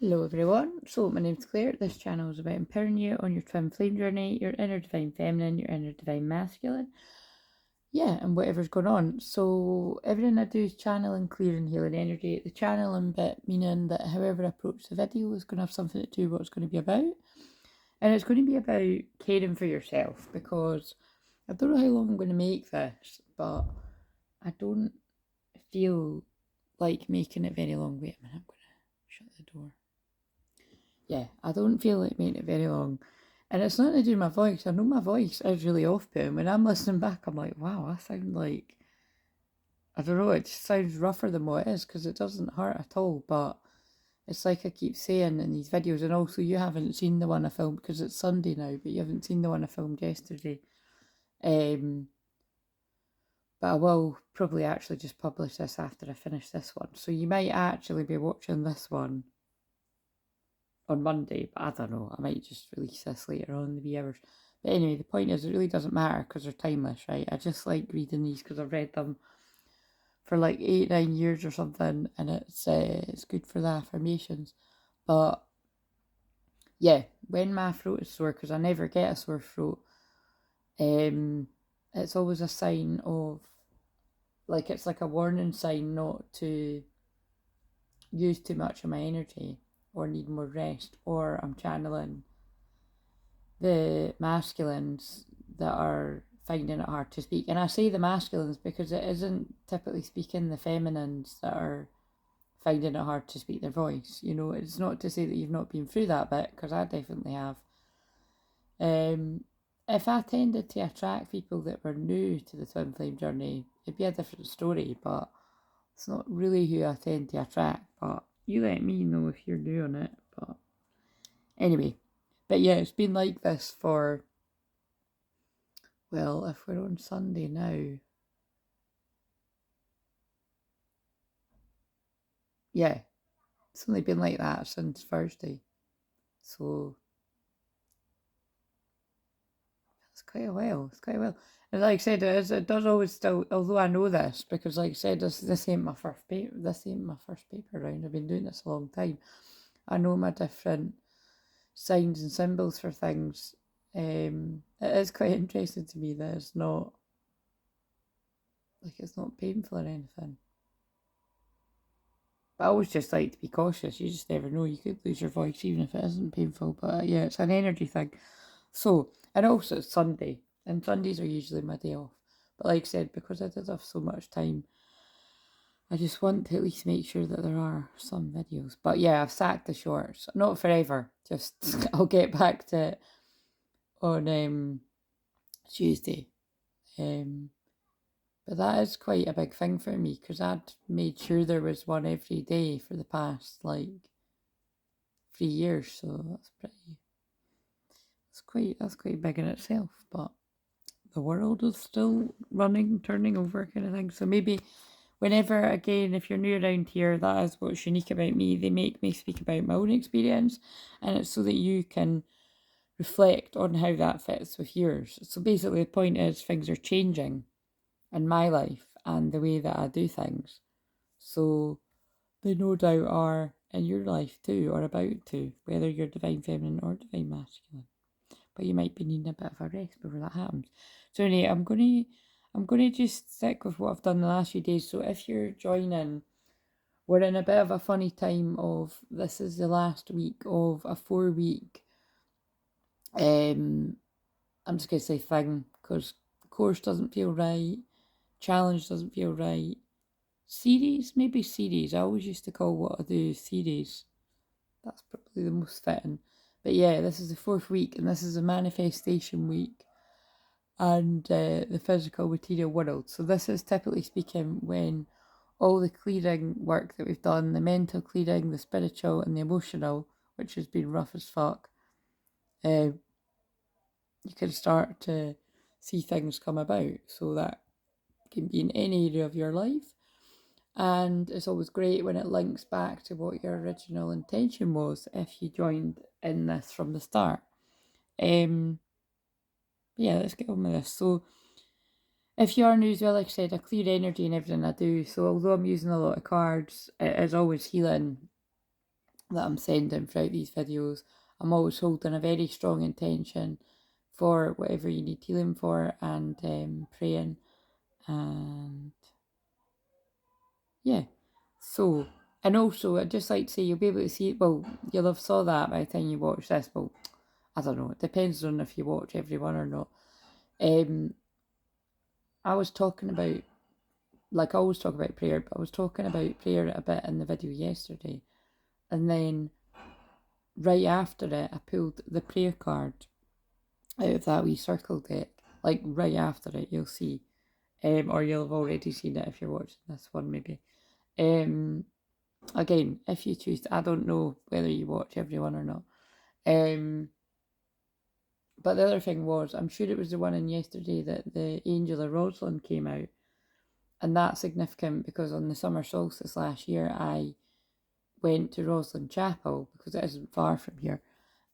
Hello everyone, so my name's Claire. This channel is about empowering you on your twin flame journey, your inner divine feminine, your inner divine masculine, and whatever's going on. So everything I do is channeling, clearing, healing energy. The channeling bit meaning that however I approach the video is going to have something to do with what it's going to be about. And it's going to be about caring for yourself, because I don't know how long I'm going to make this, but I don't feel like making it very long. Wait a minute, I'm going to shut the door. Yeah, I don't feel like making it very long. And it's not to do with my voice. I know my voice is really off-putting. When I'm listening back, I'm like, wow, I sound like, I don't know, it just sounds rougher than what it is, because it doesn't hurt at all. But it's like I keep saying in these videos, and also you haven't seen the one I filmed, because it's Sunday now, but you haven't seen the one I filmed yesterday. But I will probably actually just publish this after I finish this one. So you might actually be watching this one on Monday, but I don't know. I might just release this later on in the wee hours. But anyway, the point is, it really doesn't matter because they're timeless, right? I just like reading these because I've read them for like 8-9 years or something, and it's good for the affirmations. But yeah, when my throat is sore, because I never get a sore throat, it's always a sign of, like, it's like a warning sign not to use too much of my energy or need more rest, or I'm channeling the masculines that are finding it hard to speak. And I say the masculines because it isn't typically speaking the feminines that are finding it hard to speak their voice. You know, it's not to say that you've not been through that bit, because I definitely have. If I tended to attract people that were new to the twin flame journey, it'd be a different story, but it's not really who I tend to attract. But you let me know if you're new on it. But anyway, but yeah, it's been like this for, well, if we're on Sunday now, yeah, it's only been like that since Thursday. So it's quite a while. It's quite a while. And like I said, it does always still, although I know this, because like I said, this ain't my first paper. This ain't my first paper round. I've been doing this a long time. I know my different signs and symbols for things. It is quite interesting to me that it's not, like, it's not painful or anything. But I always just like to be cautious. You just never know. You could lose your voice even if it isn't painful. But yeah, it's an energy thing. So, and also it's Sunday. And Sundays are usually my day off. But like I said, because I did have so much time, I just want to at least make sure that there are some videos. But yeah, I've sacked the shorts. Not forever. Just I'll get back to it on Tuesday. But that is quite a big thing for me, because I'd made sure there was one every day for the past like 3 years. So that's quite big in itself. But the world is still running, turning over, kind of thing. So maybe whenever, again, if you're new around here, that is what's unique about me. They make me speak about my own experience, and it's so that you can reflect on how that fits with yours. So basically, the point is, things are changing in my life and the way that I do things. So they no doubt are in your life too, or about to, whether you're divine feminine or divine masculine. But you might be needing a bit of a rest before that happens. So anyway, I'm gonna just stick with what I've done the last few days. So if you're joining, we're in a bit of a funny time of, this is the last week of a 4-week I'm just gonna say thing, because course doesn't feel right, challenge doesn't feel right. Series, maybe series. I always used to call what I do series. That's probably the most fitting. But yeah, this is the 4th week, and this is a manifestation week, and the physical material world. So this is, typically speaking, when all the clearing work that we've done, the mental clearing, the spiritual and the emotional, which has been rough as fuck, you can start to see things come about. So that can be in any area of your life. And it's always great when it links back to what your original intention was if you joined in this from the start. Yeah, let's get on with this. So if you are new as well, like I said, I clear energy in everything I do. So although I'm using a lot of cards, it is always healing that I'm sending throughout these videos. I'm always holding a very strong intention for whatever you need healing for, and praying, and yeah. So, and also I'd just like to say, you'll be able to see it, well, you'll have saw that by the time you watch this. Well, I don't know, it depends on if you watch everyone or not. I was talking about, like I always talk about prayer, but I was talking about prayer a bit in the video yesterday, and then right after it I pulled the prayer card out of that wee circle deck, like right after it, you'll see, or you'll have already seen it if you're watching this one maybe. Again, if you choose to, I don't know whether you watch everyone or not. But the other thing was, I'm sure it was the one in yesterday that the Angel of Rosalind came out. And that's significant because on the summer solstice last year, I went to Rosalind Chapel because it isn't far from here.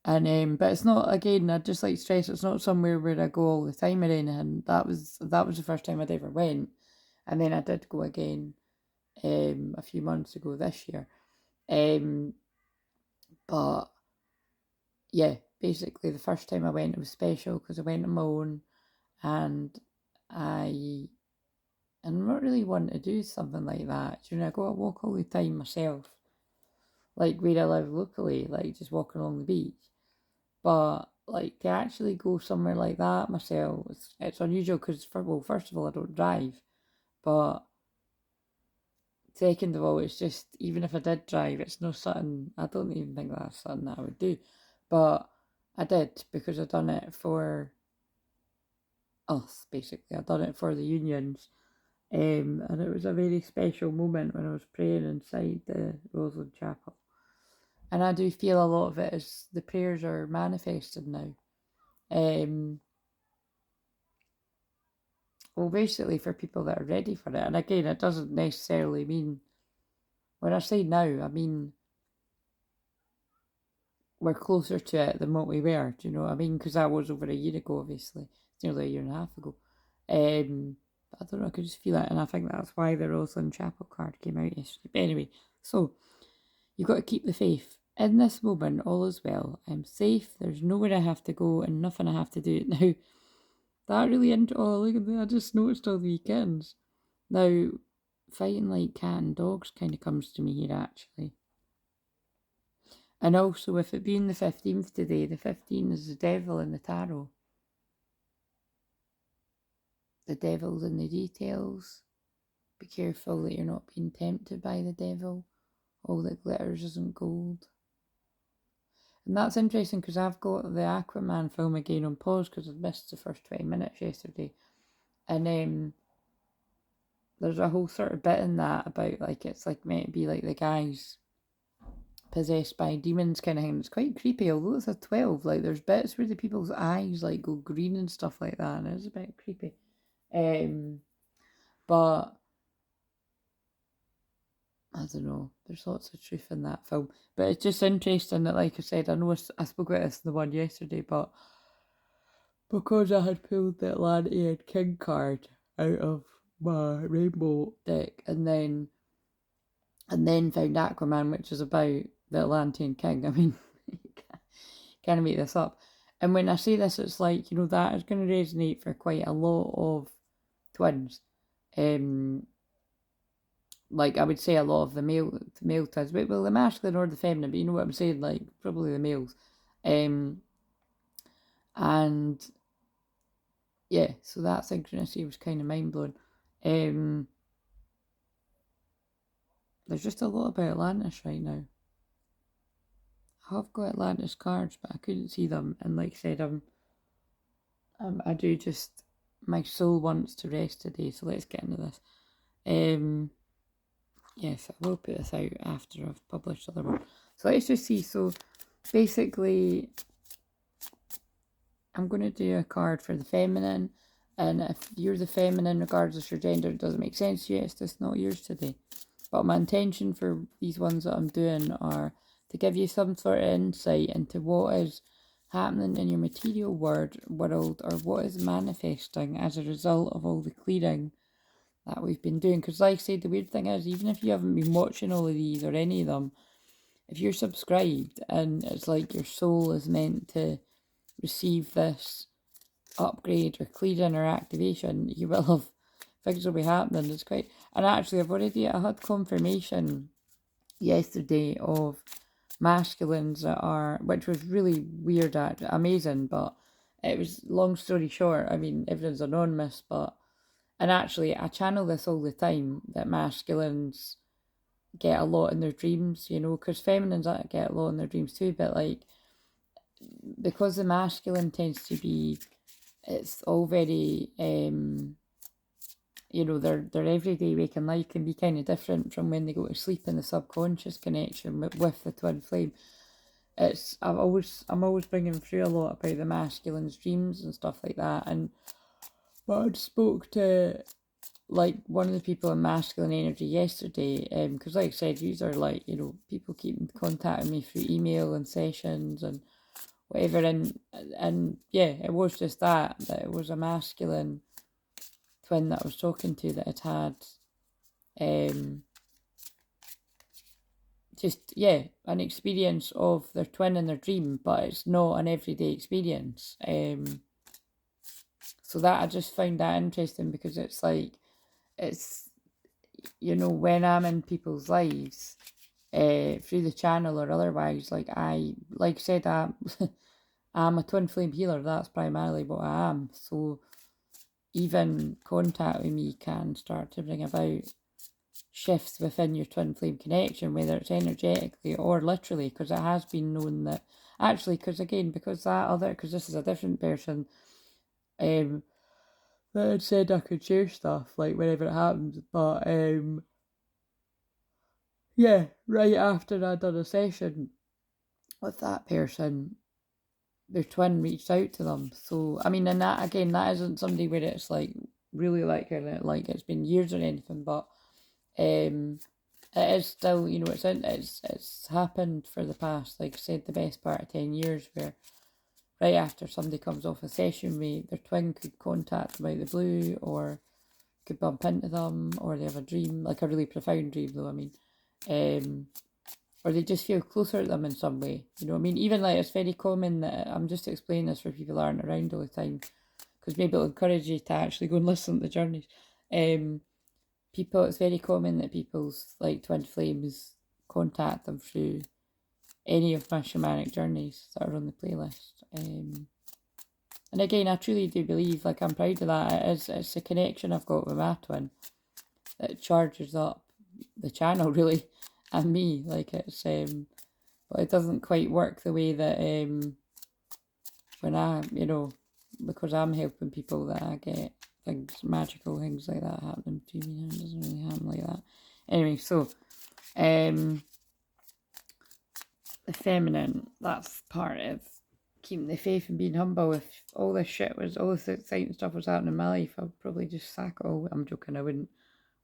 And but it's not, again, I'd just like to stress, it's not somewhere where I go all the time or anything. That was the first time I'd ever went. And then I did go again a few months ago this year. But yeah, basically the first time I went, it was special because I went on my own, and I'm not really wanting to do something like that. You know, I go out walk all the time myself, like where I live locally, like just walking along the beach. But like to actually go somewhere like that myself, it's unusual because first of all, I don't drive, but second of all, it's just, even if I did drive, it's not something, I don't even think that's something that I would do. But I did because I done it for us, basically. I done it for the unions. And it was a very special moment when I was praying inside the Rosalind Chapel. And I do feel a lot of it is the prayers are manifested now. Well, basically for people that are ready for it. And again, it doesn't necessarily mean, when I say now, I mean we're closer to it than what we were. Do you know what I mean? Because that was over a year ago, obviously. It's nearly a year and a half ago. But I don't know, I could just feel it. And I think that's why the Rosalind Chapel card came out yesterday. But anyway, so you've got to keep the faith. In this moment, all is well. I'm safe. There's nowhere I have to go and nothing I have to do. Now, that really into, oh, look at that. I just noticed all the weekends. Now, fighting like cat and dogs kind of comes to me here, actually. And also, with it being the 15th today, the 15 is the devil in the tarot. The devil's in the details. Be careful that you're not being tempted by the devil. All that glitters isn't gold. And that's interesting because I've got the Aquaman film again on pause because I missed the first 20 minutes yesterday. And there's a whole sort of bit in that about, like, it's like meant to be like the guy's possessed by demons kind of thing. It's quite creepy, although it's a 12. Like, there's bits where the people's eyes like go green and stuff like that, and it's a bit creepy. But I don't know, there's lots of truth in that film. But it's just interesting that, like I said, I know I spoke about this in the one yesterday, but because I had pulled the Atlantean King card out of my rainbow deck, and then found Aquaman, which is about the Atlantean King. I mean, you can't make this up. And when I say this, it's like, you know, that is going to resonate for quite a lot of twins. Like, I would say a lot of the male twins, but well, the masculine or the feminine, but you know what I'm saying, like probably the males. And yeah, so that synchronicity was kind of mind blowing. There's just a lot about Atlantis right now. I have got Atlantis cards, but I couldn't see them. And like I said, I do just, my soul wants to rest today, so let's get into this. Yes, I will put this out after I've published the other one. So let's just see. So basically, I'm going to do a card for the feminine. And if you're the feminine, regardless of your gender, it doesn't make sense to you, it's just not yours today. But my intention for these ones that I'm doing are to give you some sort of insight into what is happening in your material world, or what is manifesting as a result of all the clearing that we've been doing. Because like I said, the weird thing is, even if you haven't been watching all of these or any of them, if you're subscribed and it's like your soul is meant to receive this upgrade or clearing or activation, you will have, things will be happening. It's quite, and actually I had confirmation yesterday of masculines that are, which was really weird, amazing, but it was, long story short, I mean, everyone's anonymous, but, and actually I channel this all the time, that masculines get a lot in their dreams, you know, because feminines get a lot in their dreams too, but like, because the masculine tends to be, it's all very, you know, their everyday waking life can be kind of different from when they go to sleep, in the subconscious connection with the twin flame. It's, I'm always bringing through a lot about the masculine's dreams and stuff like that. And but I spoke to like one of the people in masculine energy yesterday, because like I said, these are like, you know, people keep contacting me through email and sessions and whatever, and yeah, it was just that it was a masculine twin that I was talking to that had just, yeah, an experience of their twin in their dream, but it's not an everyday experience. So that, I just found that interesting, because it's like, it's, you know, when I'm in people's lives, through the channel or otherwise, like I said, I'm a twin flame healer. That's primarily what I am. So even contact with me can start to bring about shifts within your twin flame connection, whether it's energetically or literally, because it has been known that, actually, because again, because this is a different person, that had said I could share stuff like whenever it happens, but yeah, right after I'd done a session with that person, their twin reached out to them. So I mean, and that, again, that isn't somebody where it's like really like her, like it's been years or anything, but it is still, you know, it's happened for the past, like I said, the best part of 10 years, where right after somebody comes off a session with their twin, could contact them out the blue, or could bump into them, or they have a dream, like a really profound dream though, I mean, or they just feel closer to them in some way, you know what I mean? Even like, it's very common that, I'm just explaining this for people that aren't around all the time, because maybe it'll encourage you to actually go and listen to the journeys. People, it's very common that people's like twin flames contact them through any of my shamanic journeys that are on the playlist. And again, I truly do believe, like, I'm proud of that. It's a connection I've got with my twin that charges up the channel, really, and me. Like, it's but it doesn't quite work the way that when I, you know, because I'm helping people, that I get things, magical things like that happening to me. It doesn't really happen like that. Anyway, so the feminine, that's part of keeping the faith and being humble. If all this exciting stuff was happening in my life, I'd probably just sack it all. I'm joking, I wouldn't.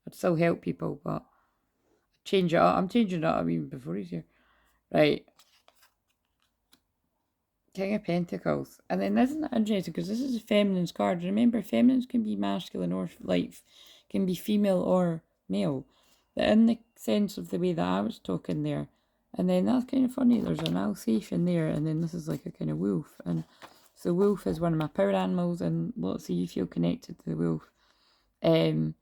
I'd still help people, but I'd change it up. I'm changing it up even before he's here. Right. King of Pentacles. And then isn't that interesting, because this is a feminine's card. Remember, feminines can be masculine, or like can be female or male. But in the sense of the way that I was talking there. And then that's kind of funny. There's an Alsatian there, and then this is like a kind of wolf. And so wolf is one of my power animals, and let's see, you feel connected to the wolf. And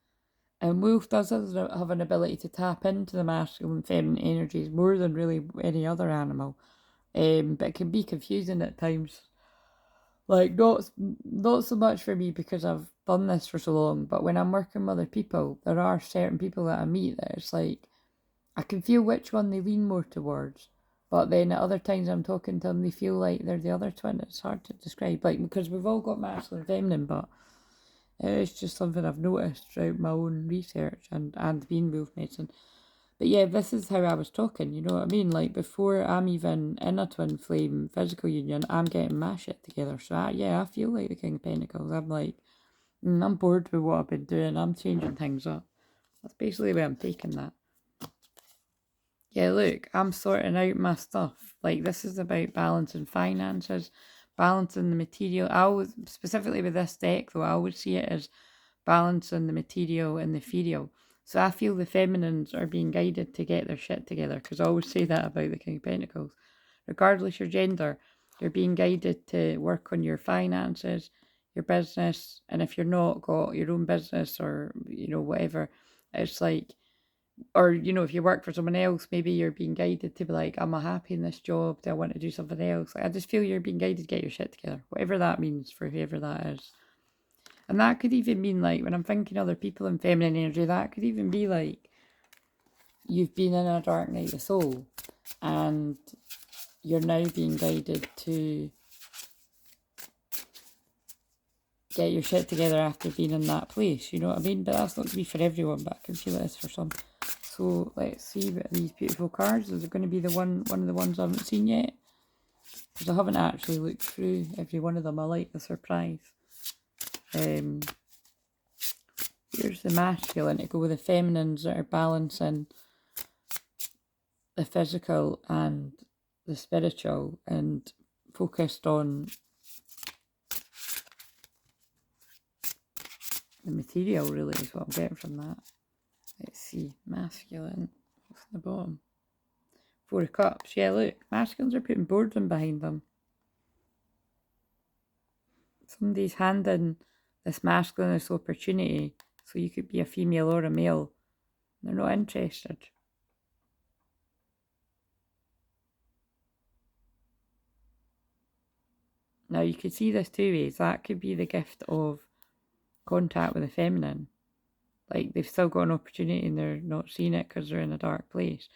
wolf does have an ability to tap into the masculine and feminine energies more than really any other animal. But it can be confusing at times. Like, not so much for me, because I've done this for so long, but when I'm working with other people, there are certain people that I meet that it's like, I can feel which one they lean more towards, but then at other times I'm talking to them, they feel like they're the other twin. It's hard to describe, like, because we've all got masculine and feminine, but it's just something I've noticed throughout my own research and being wolf medicine. But yeah, this is how I was talking, you know what I mean? Like, before I'm even in a twin flame physical union, I'm getting my shit together. So I feel like the King of Pentacles. I'm like, I'm bored with what I've been doing. I'm changing things up. That's basically where I'm taking that. Yeah, look, I'm sorting out my stuff. Like, this is about balancing finances, balancing the material. I always, specifically with this deck though, I always see it as balancing the material and the ethereal. So I feel the feminines are being guided to get their shit together, because I always say that about the King of Pentacles. Regardless your gender, you're being guided to work on your finances, your business, and if you're not got your own business or, whatever, it's like, or, if you work for someone else, maybe you're being guided to be like, am I happy in this job? Do I want to do something else? Like, I just feel you're being guided to get your shit together, whatever that means for whoever that is. And that could even mean, like, when I'm thinking other people in feminine energy, that could even be like, you've been in a dark night of soul and you're now being guided to get your shit together after being in that place, you know what I mean? But that's not to be for everyone, but I can feel it is for some. So let's see what these beautiful cards. Is it going to be one of the ones I haven't seen yet? Because I haven't actually looked through every one of them. I like the surprise. Here's the masculine to go with the feminines that are balancing the physical and the spiritual and focused on the material, really, is what I'm getting from that. Let's see, masculine, what's on the bottom? 4 of Cups. Yeah, look, masculines are putting boredom behind them. Somebody's handing this masculine this opportunity, so you could be a female or a male. They're not interested. Now, you could see this two ways. That could be the gift of contact with the feminine. Like, they've still got an opportunity and they're not seeing it because they're in a dark place.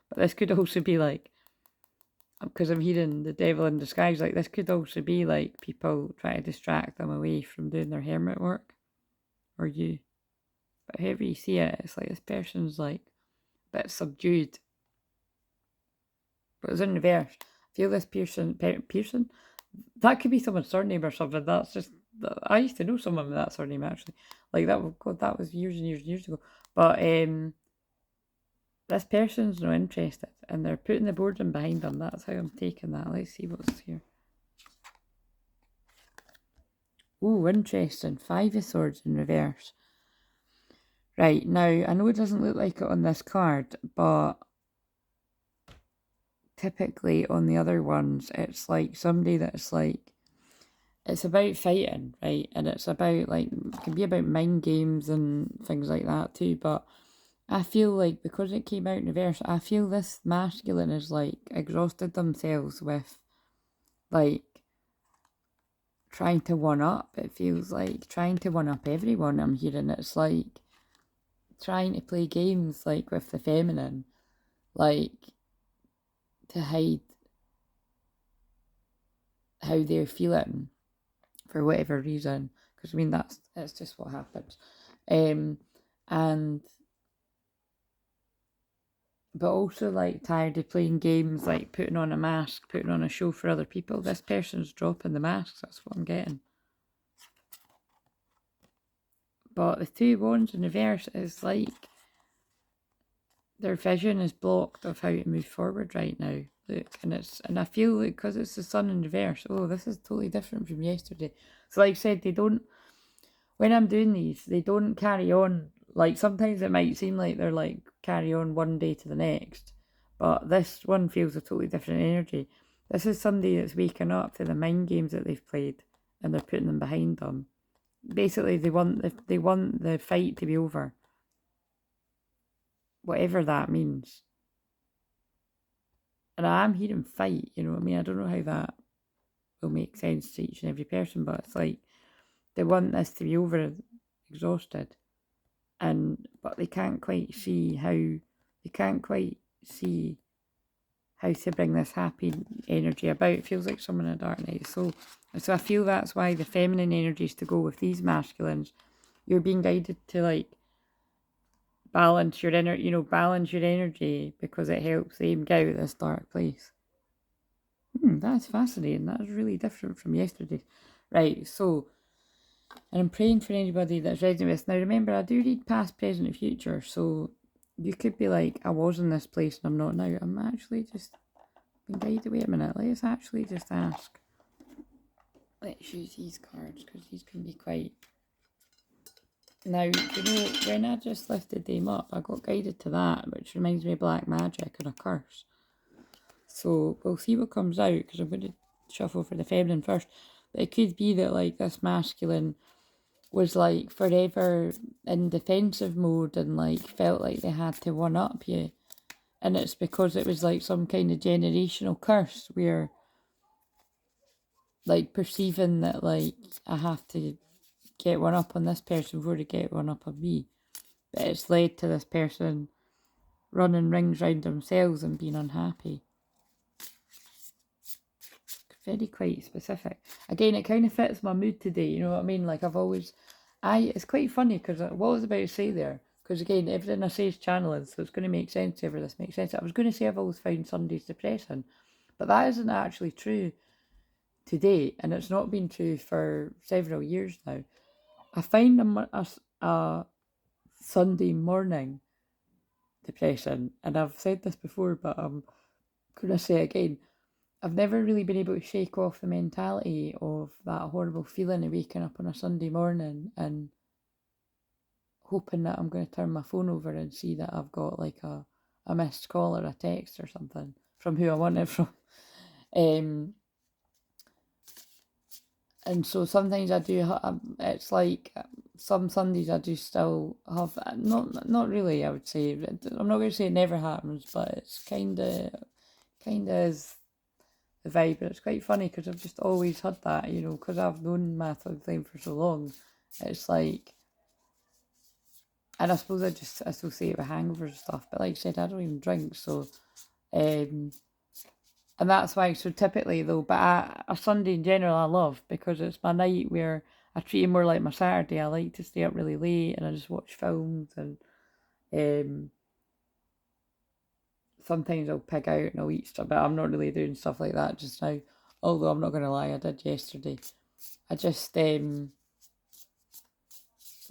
But this could also be like, because I'm hearing the devil in disguise, like, this could also be like people trying to distract them away from doing their hermit work. Or you. But however you see it, it's like this person's like a bit subdued. But it's in reverse. I feel this Pearson, that could be someone's surname or something. That's just, I used to know someone with that surname actually. Like that, God, that was years and years and years ago. But this person's not interested and they're putting the boredom behind them. That's how I'm taking that. Let's see what's here. Ooh, interesting. 5 of Swords in reverse. Right, now, I know it doesn't look like it on this card, but typically on the other ones, it's like somebody that's like, it's about fighting, right? And it's about, like, it can be about mind games and things like that too, but I feel like because it came out in reverse, I feel this masculine is like exhausted themselves with like trying to one up. It feels like trying to one up everyone I'm hearing. It's like trying to play games like with the feminine, like to hide how they're feeling for whatever reason. Because I mean that's just what happens. And but also like tired of playing games, like putting on a mask, putting on a show for other people. This person's dropping the masks, that's what I'm getting. But the 2 wands in reverse is like their vision is blocked of how to move forward right now. Look, and I feel like because it's the sun in reverse, oh, this is totally different from yesterday. So like I said, they don't, when I'm doing these, they don't carry on. Like sometimes it might seem like they're like carry on one day to the next, but this one feels a totally different energy. This is somebody that's waking up to the mind games that they've played and they're putting them behind them. Basically, they want the fight to be over, whatever that means. And I am hearing fight, you know what I mean? I don't know how that will make sense to each and every person, but it's like they want this to be over, exhausted. But they can't quite see how to bring this happy energy about. It feels like someone in a dark night. So I feel that's why the feminine energies to go with these masculines. You're being guided to like balance your energy because it helps them get out of this dark place. That's fascinating. That's really different from yesterday. Right, so, and I'm praying for anybody that's resonating with this. Now remember, I do read past, present and future, so you could be like, I was in this place and I'm not now. I'm actually just being guided. Wait a minute, let's actually just ask. Let's use these cards, because these can be quite Now, you know, when I just lifted them up, I got guided to that, which reminds me of black magic and a curse. So we'll see what comes out, because I'm going to shuffle for the feminine first. But it could be that, like, this masculine was, like, forever in defensive mode and, like, felt like they had to one-up you. And it's because it was, like, some kind of generational curse where, like, perceiving that, like, I have to get one up on this person before they get one up on me. But it's led to this person running rings round themselves and being unhappy. Very quite specific. Again, it kind of fits my mood today, you know what I mean? Like, it's quite funny, because what I was about to say there, because again, everything I say is channeling, so it's going to make sense if this makes sense. I was going to say I've always found Sundays depressing, but that isn't actually true today, and it's not been true for several years now. I find a Sunday morning depression, and I've said this before, but I'm going to say it again. I've never really been able to shake off the mentality of that horrible feeling of waking up on a Sunday morning and hoping that I'm going to turn my phone over and see that I've got like a missed call or a text or something from who I want it from. And so sometimes I do, it's like some Sundays I do still have, not really, I would say. I'm not going to say it never happens, but it's kind of is the vibe. And it's quite funny because I've just always had that, you know, because I've known my twin flame for so long. It's like, and I suppose I just associate it with hangovers and stuff, but like I said, I don't even drink, so, and that's why, so typically though, but a Sunday in general I love, because it's my night where I treat it more like my Saturday. I like to stay up really late and I just watch films, and sometimes I'll pig out and I'll eat stuff, but I'm not really doing stuff like that just now. Although I'm not going to lie, I did yesterday. I just,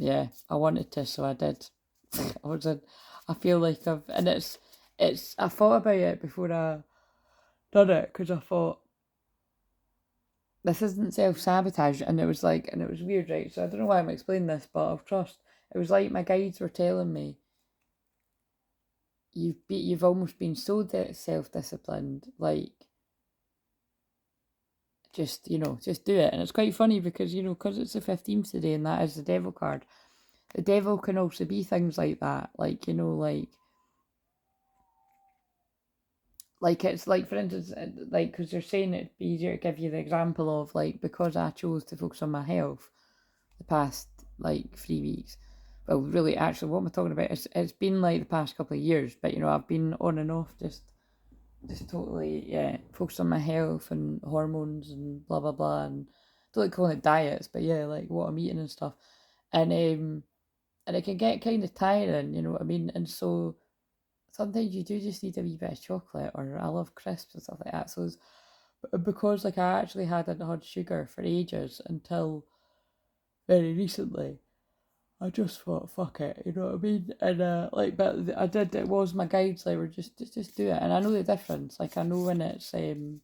yeah, I wanted to, so I did. I feel like and I thought about it before I done it, because I thought, this isn't self-sabotage, and it was weird, right? So I don't know why I'm explaining this, but I'll trust. It was like my guides were telling me, you've almost been so self-disciplined, like, just, you know, just do it. And it's quite funny because, you know, because it's the 15th today and that is the devil card. The devil can also be things like that, like, you know, like it's like, for instance, like, because they're saying it'd be easier to give you the example of, like, because I chose to focus on my health the past like 3 weeks. Well, really, actually, what am I talking about? It's been like the past couple of years, but you know, I've been on and off, just totally, yeah, focused on my health and hormones and blah blah blah, and I don't like calling it diets, but yeah, like what I'm eating and stuff, and it can get kind of tiring, you know what I mean? And so sometimes you do just need a wee bit of chocolate, or I love crisps and stuff like that. So it's, because like I actually hadn't had sugar for ages until very recently, I just thought, fuck it, you know what I mean? And like, but I did. It was my guides. They were just do it, and I know the difference. Like, I know when it's when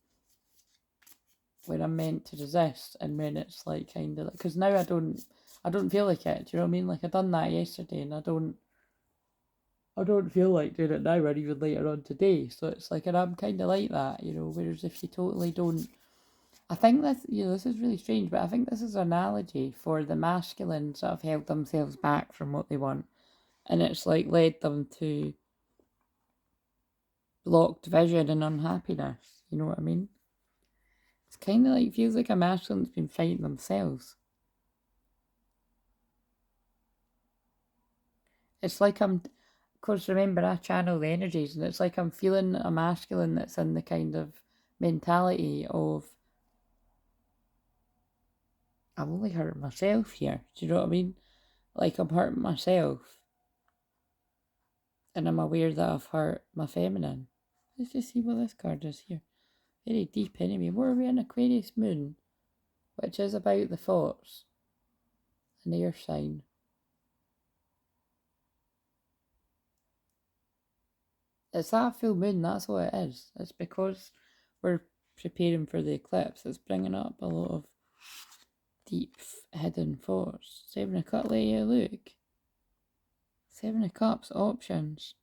I'm meant to resist, and when it's like kind of like, because now I don't feel like it. Do you know what I mean? Like, I done that yesterday, and I don't feel like doing it now, or even later on today. So it's like, and I'm kind of like that, you know. Whereas if you totally don't, I think this, you know, this is really strange, but I think this is an analogy for the masculines that have held themselves back from what they want, and it's like led them to blocked vision and unhappiness. You know what I mean? It's kind of like, feels like a masculine's been fighting themselves. It's like I'm, of course, remember I channel the energies, and it's like I'm feeling a masculine that's in the kind of mentality of, I'm only hurting myself here. Do you know what I mean? Like, I'm hurting myself, and I'm aware that I've hurt my feminine. Let's just see what this card is here. Very deep anyway. We're in Aquarius moon, which is about the thoughts, an air sign. It's that full moon, that's what it is. It's because we're preparing for the eclipse. It's bringing up a lot of deep hidden thoughts. Seven of Cups, look. Seven of Cups, options.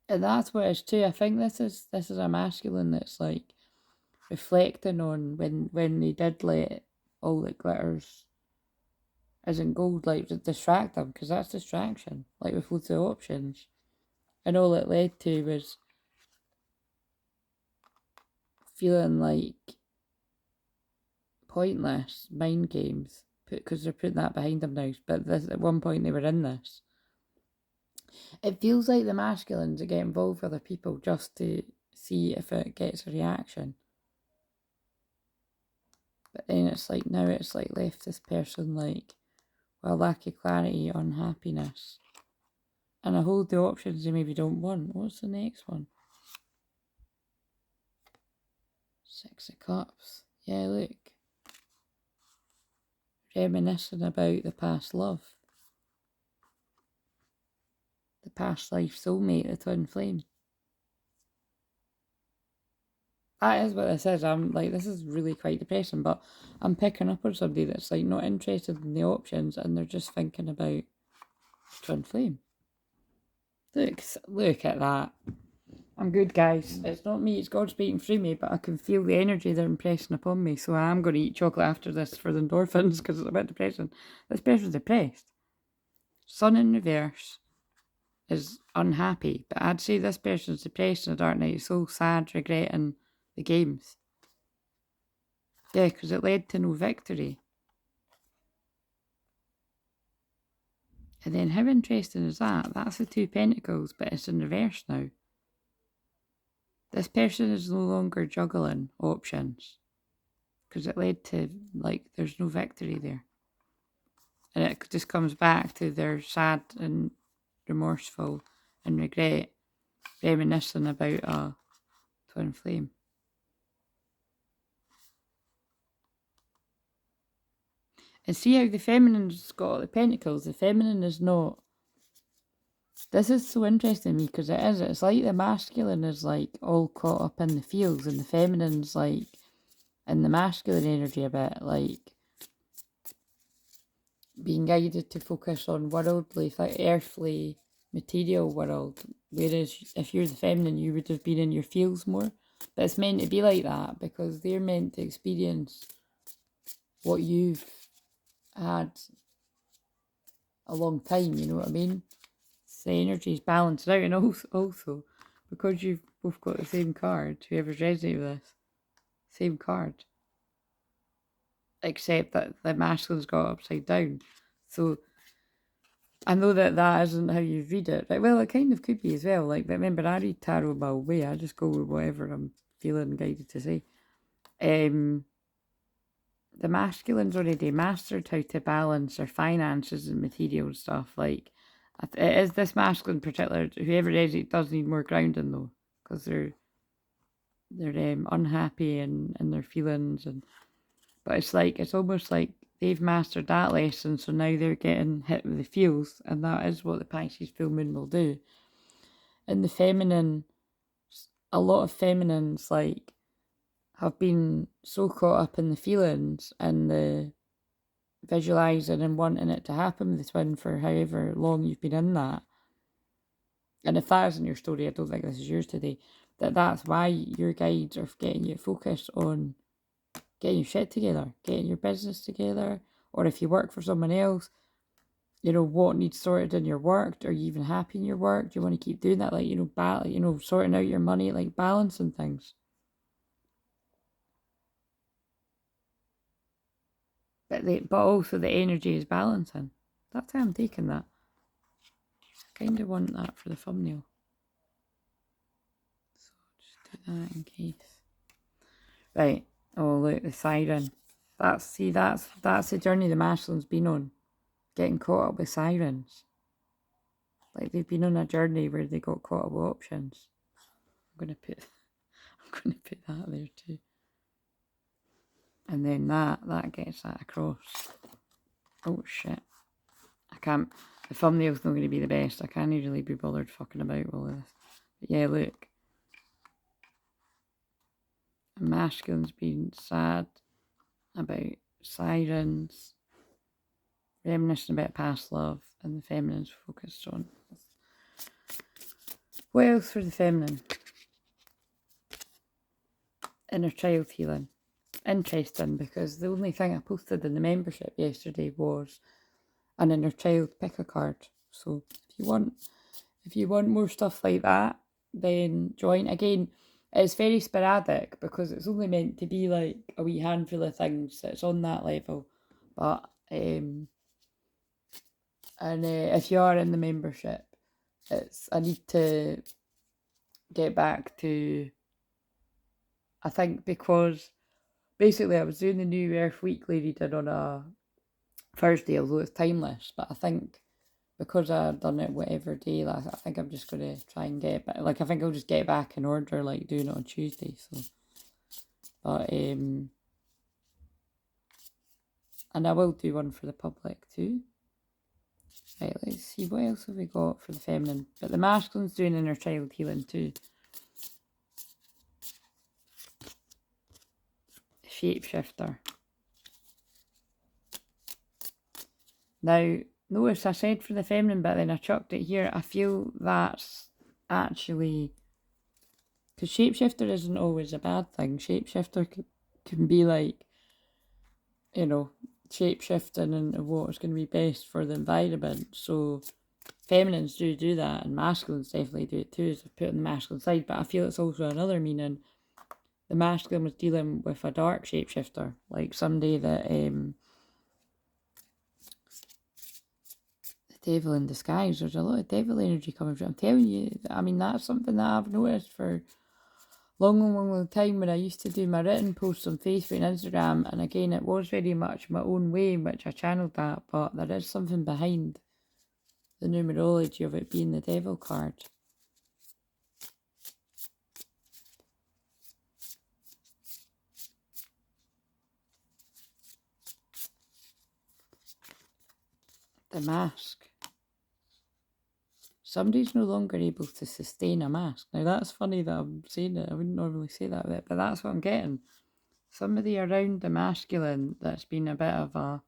And that's what it's too. I think this is a masculine that's like reflecting on when they did let all the glitters isn't gold, like to distract them, because that's distraction, like with loads of options. And all it led to was feeling like pointless mind games, because they're putting that behind them now. But this, at one point they were in this. It feels like the masculines that get involved with other people just to see if it gets a reaction. But then it's like, now it's like left this person like, well, lack of clarity, unhappiness. And I hold the options they maybe don't want. What's the next one? Six of Cups. Yeah, look. Reminiscing about the past love. The past life soulmate, the twin flame. That is what this is. I'm like, this is really quite depressing, but I'm picking up on somebody that's like not interested in the options and they're just thinking about twin flame. Look at that. I'm good, guys. It's not me, it's God speaking through me, but I can feel the energy they're impressing upon me. So I am going to eat chocolate after this for the endorphins because it's a bit depressing. This person's depressed. Sun in reverse is unhappy, but I'd say this person's depressed in a dark night. It's so sad, regretting the games. Yeah, because it led to no victory. And then how interesting is that? That's the Two Pentacles, but it's in reverse now. This person is no longer juggling options because it led to, like, there's no victory there. And it just comes back to they're sad and remorseful and regret, reminiscing about a twin flame. And see how the feminine's got the pentacles. The feminine is not. This is so interesting to me because it is. It's like the masculine is like all caught up in the feels, and the feminine's like in the masculine energy a bit, like being guided to focus on worldly, like earthly, material world. Whereas if you're the feminine, you would have been in your feels more. But it's meant to be like that because they're meant to experience what you've had a long time, you know what I mean? So the energy is balanced out, and also because you've both got the same card, whoever's resonating with this, same card. Except that the masculine's got upside down. So I know that isn't how you read it. Right? Well, it kind of could be as well. Like, but remember, I read tarot my way. I just go with whatever I'm feeling guided to say. The masculine's already mastered how to balance their finances and material stuff. Like, it is this masculine in particular. Whoever it is, it does need more grounding though, because they're unhappy and their feelings, and but it's almost like they've mastered that lesson, so now they're getting hit with the feels, and that is what the Pisces full moon will do. And the feminine, a lot of feminines like have been so caught up in the feelings and the visualizing and wanting it to happen with the twin for however long you've been in that. And if that isn't your story, I don't think this is yours today. That's why your guides are getting you focused on getting your shit together, getting your business together, or if you work for someone else, you know, what needs sorted in your work. Are you even happy in your work? Do you want to keep doing that? Like, sorting out your money, like balancing things. But also the energy is balancing. That's how I'm taking that. I kind of want that for the thumbnail. So just do that in case. Right. Oh, look, the siren. That's the journey the masculine's been on. Getting caught up with sirens. Like they've been on a journey where they got caught up with options. I'm gonna put that there too. And then that gets that across. Oh shit. I can't, the thumbnail's not going to be the best. I can't really be bothered fucking about all of this. But yeah, look. masculine's been sad about sirens, reminiscing about past love, and the feminine's focused on. What else for the feminine? Inner child healing. Interesting, because the only thing I posted in the membership yesterday was an inner child pick a card. So if you want more stuff like that, then join. Again, it's very sporadic because it's only meant to be like a wee handful of things that's on that level. But if you are in the membership, I need to get back to, I think, because basically I was doing the New Earth Weekly reading on a Thursday, although it's timeless, but I think because I've done it whatever day, like, I think I'm just going to try and get it back. Like, I think I'll just get it back in order, like doing it on Tuesday. So, but and I will do one for the public too. Right, let's see, what else have we got for the feminine? But the masculine's doing inner child healing too. Shapeshifter. Now, notice I said for the feminine, but then I chucked it here. I feel that's actually, because shapeshifter isn't always a bad thing. Shapeshifter can be like, you know, shapeshifting into what's going to be best for the environment. So feminines do that, and masculines definitely do it too, so put on the masculine side. But I feel it's also another meaning. The masculine was dealing with a dark shapeshifter, like somebody that the devil in disguise. There's a lot of devil energy coming from. I'm telling you, I mean, that's something that I've noticed for long time when I used to do my written posts on Facebook and Instagram. And again, it was very much my own way in which I channeled that, but there is something behind the numerology of it being the devil card. The mask. Somebody's no longer able to sustain a mask. Now that's funny that I'm saying it. I wouldn't normally say that, but that's what I'm getting. Somebody around the masculine that's been a bit of a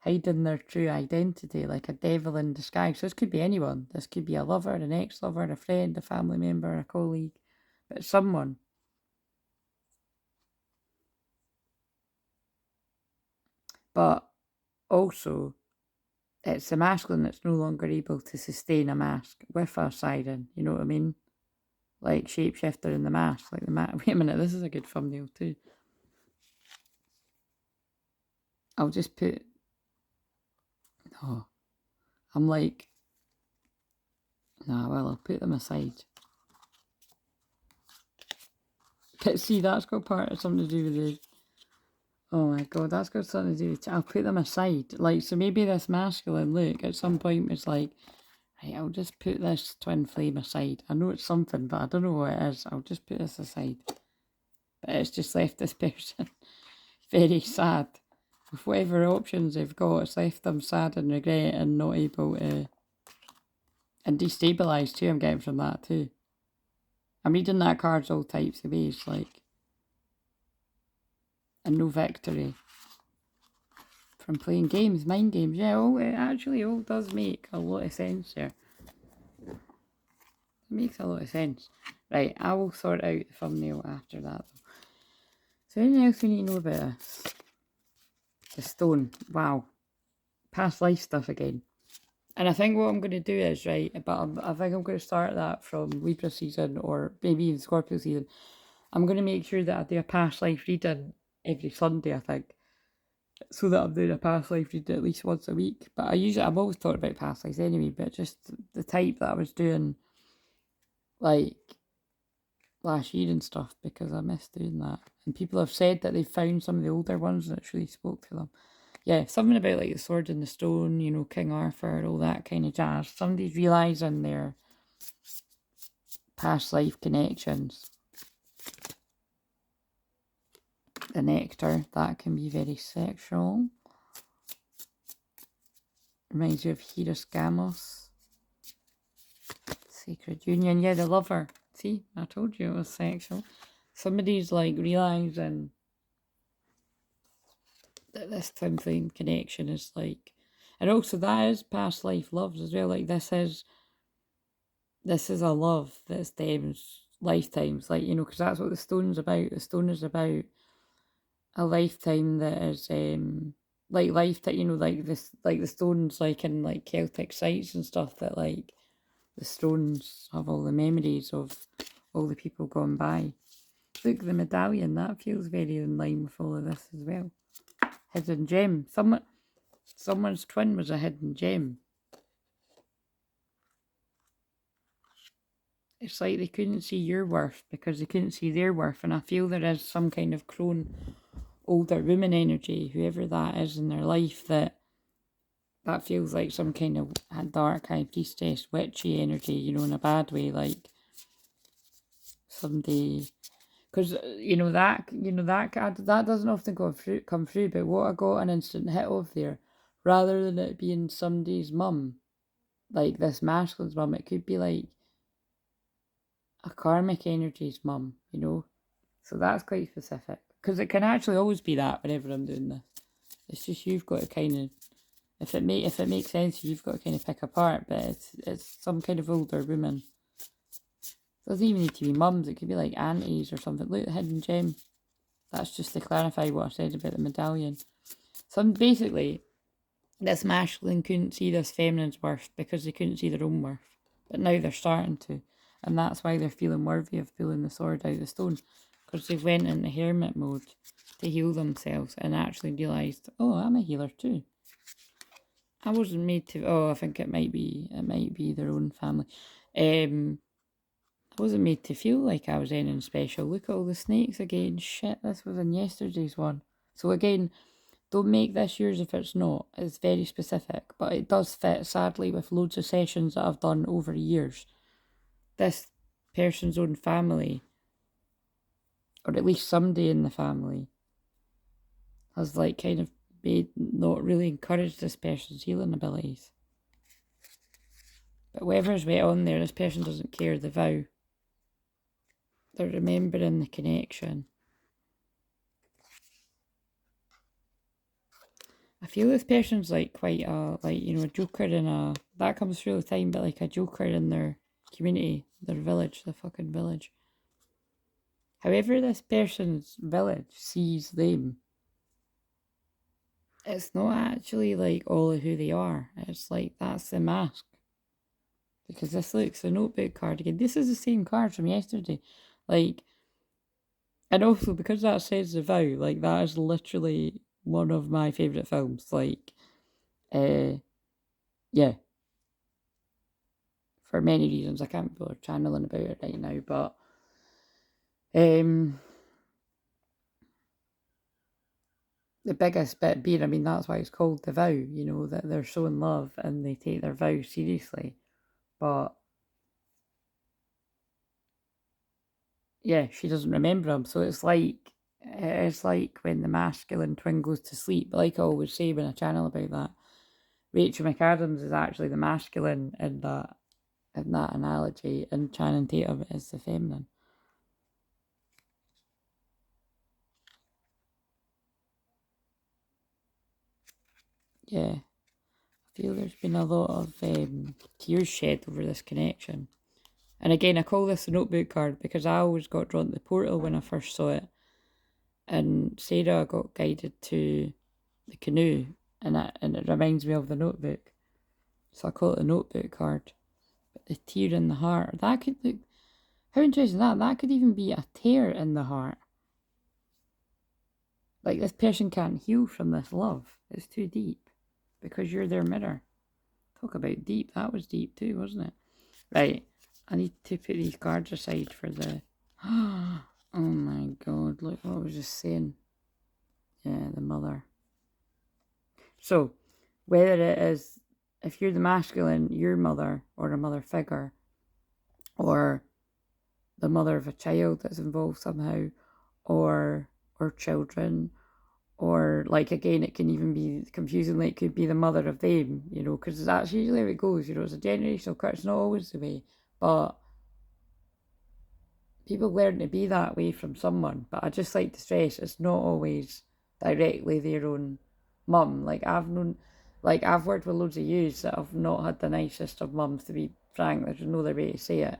hiding their true identity, like a devil in disguise. So this could be anyone. This could be a lover, an ex-lover, a friend, a family member, a colleague, but someone. But also, it's the masculine that's no longer able to sustain a mask with a siren, you know what I mean? Like shapeshifter in the mask, like the wait a minute, this is a good thumbnail too. I'll just put, I'm like, well, I'll put them aside. But see, that's got part of something to do with the, oh my god, that's got something to do with, I'll put them aside. Like, so maybe this masculine look at some point was like, right, I'll just put this twin flame aside. I know it's something, but I don't know what it is. I'll just put this aside. But it's just left this person very sad. With whatever options they've got, it's left them sad and regret and not able to, and destabilised too, I'm getting from that too. I'm reading that cards all types of ways, like, and no victory from playing games, mind games. Yeah, it actually all does make a lot of sense there. It makes a lot of sense. Right, I will sort out the thumbnail after that. Is there anything else we need to know about this? The stone. Wow. Past life stuff again. And I think what I'm going to do is, right, but I think I'm going to start that from Libra season or maybe even Scorpio season. I'm going to make sure that I do a past life reading every Sunday, I think. So that I'm doing a past life reading at least once a week. But I've always thought about past lives anyway, but just the type that I was doing, like, last year and stuff, because I miss doing that. And people have said that they've found some of the older ones and it's really spoke to them. Yeah, something about like the Sword in the Stone, you know, King Arthur, all that kind of jazz. Somebody's realising their past life connections. The nectar, that can be very sexual. Reminds you of Hieros Gamos. Sacred Union, yeah, the lover. See, I told you it was sexual. somebody's like realising that this twin flame connection is like, and also that is past life loves as well. Like this is a love that stems lifetimes, like, you know, because that's what the stone's about. The stone is about a lifetime that is like lifetime, you know, like this, like the stones, like in like Celtic sites and stuff, that like the stones have all the memories of all the people gone by. Look, the medallion, that feels very in line with all of this as well. Hidden gem. Someone's twin was a hidden gem. It's like they couldn't see your worth because they couldn't see their worth. And I feel there is some kind of crone, older woman energy, whoever that is in their life, that feels like some kind of dark high priestess, witchy energy, you know, in a bad way, like somebody. Because that doesn't often come through. But what I got an instant hit of there, rather than it being somebody's mum, like this masculine's mum, it could be like a karmic energy's mum, you know. So that's quite specific, because it can actually always be that whenever I'm doing this. It's just you've got to kind of, if it makes sense, you've got to kind of pick apart. But it's some kind of older woman. It doesn't even need to be mums. It could be like aunties or something. Look, the hidden gem. That's just to clarify what I said about the medallion. Basically, this masculine couldn't see this feminine's worth because they couldn't see their own worth. But now they're starting to. And that's why they're feeling worthy of pulling the sword out of the stone. Because they've went into hermit mode to heal themselves and actually realised, oh, I'm a healer too. I wasn't made to. Oh, I think it might be their own family. I wasn't made to feel like I was anything special. Look at all the snakes again. Shit, this was in yesterday's one. So again, don't make this yours if it's not. It's very specific, but it does fit, sadly, with loads of sessions that I've done over years. This person's own family, or at least somebody in the family, has like kind of not really encouraged this person's healing abilities. But whatever's went on there, this person doesn't care the vow. They're remembering the connection. I feel this person's like quite a, like, you know, a joker in a, that comes through all the time, but like a joker in their community, their village, the fucking village. However this person's village sees them, it's not actually like all of who they are. It's like, that's the mask. Because this looks a notebook card again. This is the same card from yesterday. Like, and also because that says the vow, like that is literally one of my favourite films. Like, yeah. For many reasons. I can't be channeling about it right now, but the biggest bit being, I mean, that's why it's called the vow, you know, that they're so in love and they take their vow seriously. But yeah, she doesn't remember him. So it's like when the masculine twin goes to sleep. But like I always say when I channel about that, Rachel McAdams is actually the masculine in that analogy, and Channing Tatum is the feminine. Yeah, I feel there's been a lot of tears shed over this connection. And again, I call this a notebook card because I always got drawn to the portal when I first saw it. And Sarah got guided to the canoe, and it reminds me of the notebook. So I call it a notebook card. But the tear in the heart, that could look, how interesting that could even be a tear in the heart. Like, this person can't heal from this love. It's too deep. Because you're their mirror. Talk about deep. That was deep too, wasn't it? Right. I need to put these cards aside for the... Oh my god, look what I was just saying. Yeah, the mother. So, whether it is, if you're the masculine, your mother, or a mother figure, or the mother of a child that's involved somehow, or children, or like, again, it can even be confusing, like it could be the mother of them, you know, because that's usually how it goes, you know, it's a generational curse. It's not always the way, but people learn to be that way from someone, but I just like to stress it's not always directly their own mum. Like I've worked with loads of yous that have not had the nicest of mums, to be frank. There's no other way to say it.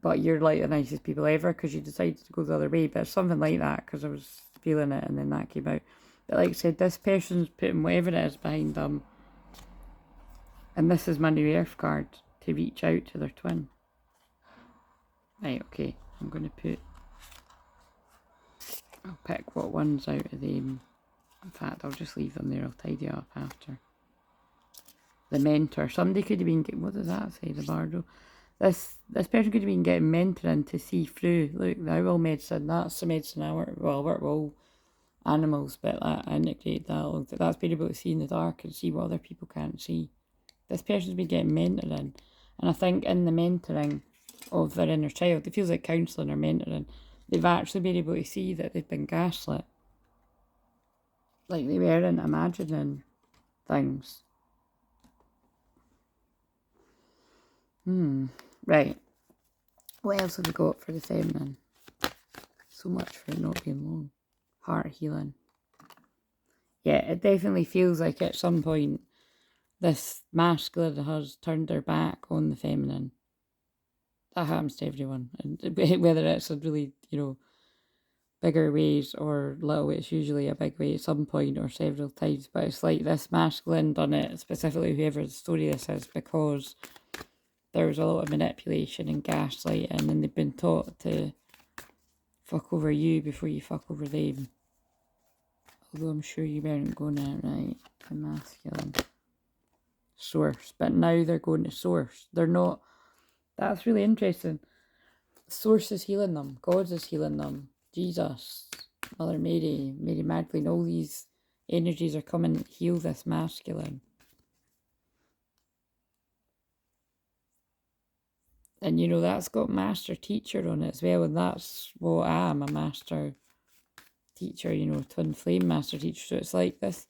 But you're like the nicest people ever because you decided to go the other way. But it's something like that because I was feeling it and then that came out. But like I said, this person's putting whatever it is behind them. And this is my new earth card to reach out to their twin. Right, okay. I'm going to I'll pick what one's out of them. In fact, I'll just leave them there. I'll tidy it up after. The mentor. Somebody could have been, what does that say, the bardo? This person could have been getting mentoring to see through. Look, the owl medicine, that's the medicine I work with all animals, but I integrate that. That's being able to see in the dark and see what other people can't see. This person's been getting mentoring. And I think in the mentoring of their inner child, it feels like counselling or mentoring, they've actually been able to see that they've been gaslit. Like they weren't imagining things. Right. What else have we got for the feminine? So much for it not being long. Heart healing. Yeah, it definitely feels like at some point this masculine has turned their back on the feminine. That happens to everyone. And whether it's a really, bigger ways or little, it's usually a big way at some point or several times. But it's like this masculine done it, specifically whoever the story this is, because there was a lot of manipulation and gaslighting, and they've been taught to fuck over you before you fuck over them. Although I'm sure you weren't going out right, the masculine. Source. But now they're going to source. They're not. That's really interesting. Source is healing them. God is healing them. Jesus, Mother Mary, Mary Magdalene, all these energies are coming to heal this masculine. And that's got master teacher on it as well, and that's what I am, a master teacher, twin flame master teacher. So it's like this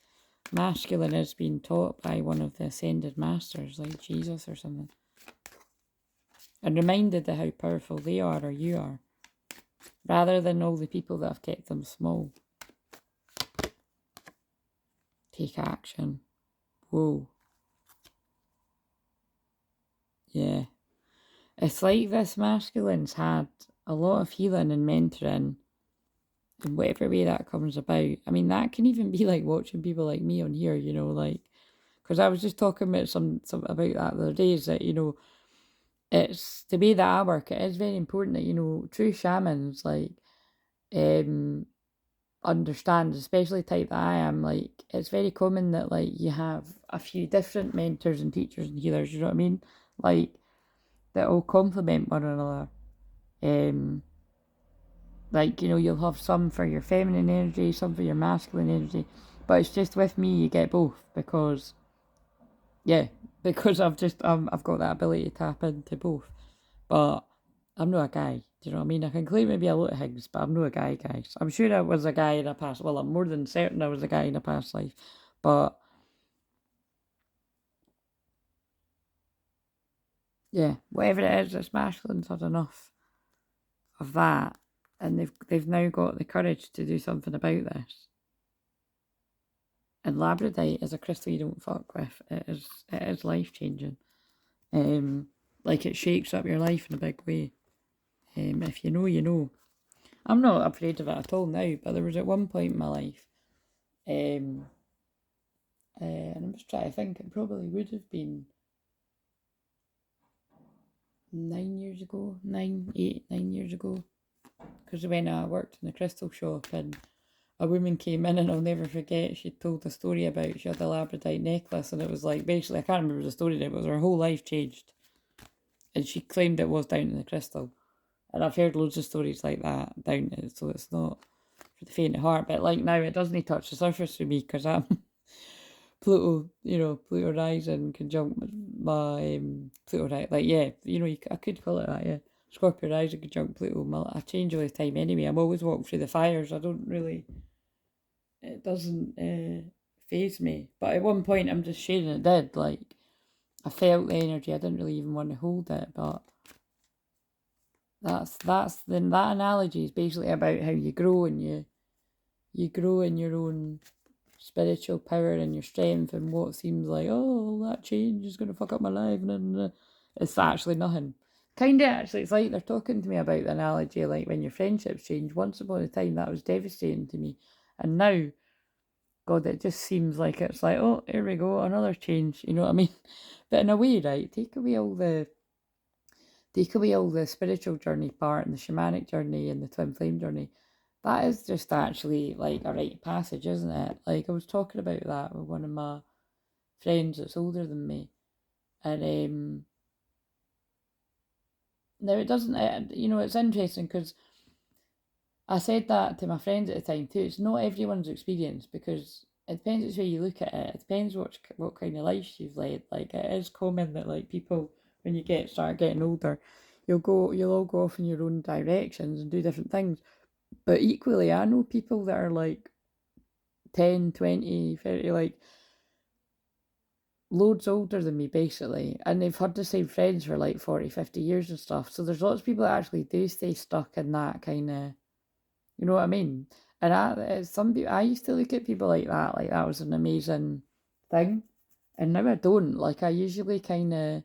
masculine is being taught by one of the ascended masters, like Jesus or something. And reminded of how powerful they are or you are, rather than all the people that have kept them small. Take action. Whoa. Yeah. It's like this masculine's had a lot of healing and mentoring in whatever way that comes about. I mean, that can even be like watching people like me on here, because I was just talking about some about that the other day, is that, it's the way that I work, it is very important that, true shamans, understand, especially type that I am, it's very common that, you have a few different mentors and teachers and healers, you know what I mean? That all complement one another. You'll have some for your feminine energy, some for your masculine energy, but it's just with me you get both because I've got that ability to tap into both. But I'm not a guy, do you know what I mean? I can claim to be a lot of things, but I'm not a guy, guys. I'm sure I was a guy in a past, well, I'm more than certain I was a guy in a past life, but yeah, whatever it is, this masculine's had enough of that, and they've now got the courage to do something about this. And labradorite is a crystal you don't fuck with. It is life changing. It shakes up your life in a big way. If you know, you know. I'm not afraid of it at all now, but there was at one point in my life, and I'm just trying to think, it probably would have been 9 years ago, 9 years ago, because when I worked in the crystal shop and a woman came in, and I'll never forget, she told a story about, she had a labradorite necklace, and it was like, basically, I can't remember the story now, but her whole life changed, and she claimed it was down in the crystal, and I've heard loads of stories like that down it, so it's not for the faint of heart, but now it doesn't touch the surface for me, because I'm Pluto, Pluto rising conjunct my Pluto rising, I could call it that, yeah. Scorpio rising conjunct Pluto. I change all the time anyway. I'm always walking through the fires. It doesn't phase me. But at one point, I'm just sharing it did. I felt the energy. I didn't really even want to hold it, but that analogy is basically about how you grow, and you grow in your own spiritual power and your strength, and what seems like, oh, that change is going to fuck up my life, and it's actually nothing. Kind of, actually, it's like they're talking to me about the analogy, like when your friendships change. Once upon a time, that was devastating to me, and now, God, it just seems like it's like, oh, here we go, another change. You know what I mean? But in a way, right? Take away all the spiritual journey part and the shamanic journey and the twin flame journey. That is just actually like a rite of passage, isn't it? Like I was talking about that with one of my friends that's older than me, and now it doesn't. It's interesting because I said that to my friends at the time too. It's not everyone's experience, because it depends which way you look at it. It depends what kind of life you've led. Like it is common that like people, when you start getting older, you'll all go off in your own directions and do different things. But equally, I know people that are like 10, 20, 30, like loads older than me basically, and they've had the same friends for like 40, 50 years and stuff. So there's lots of people that actually do stay stuck in that kind of, you know what I mean? And some people, I used to look at people like that was an amazing thing. And now I don't. Like I usually kind of,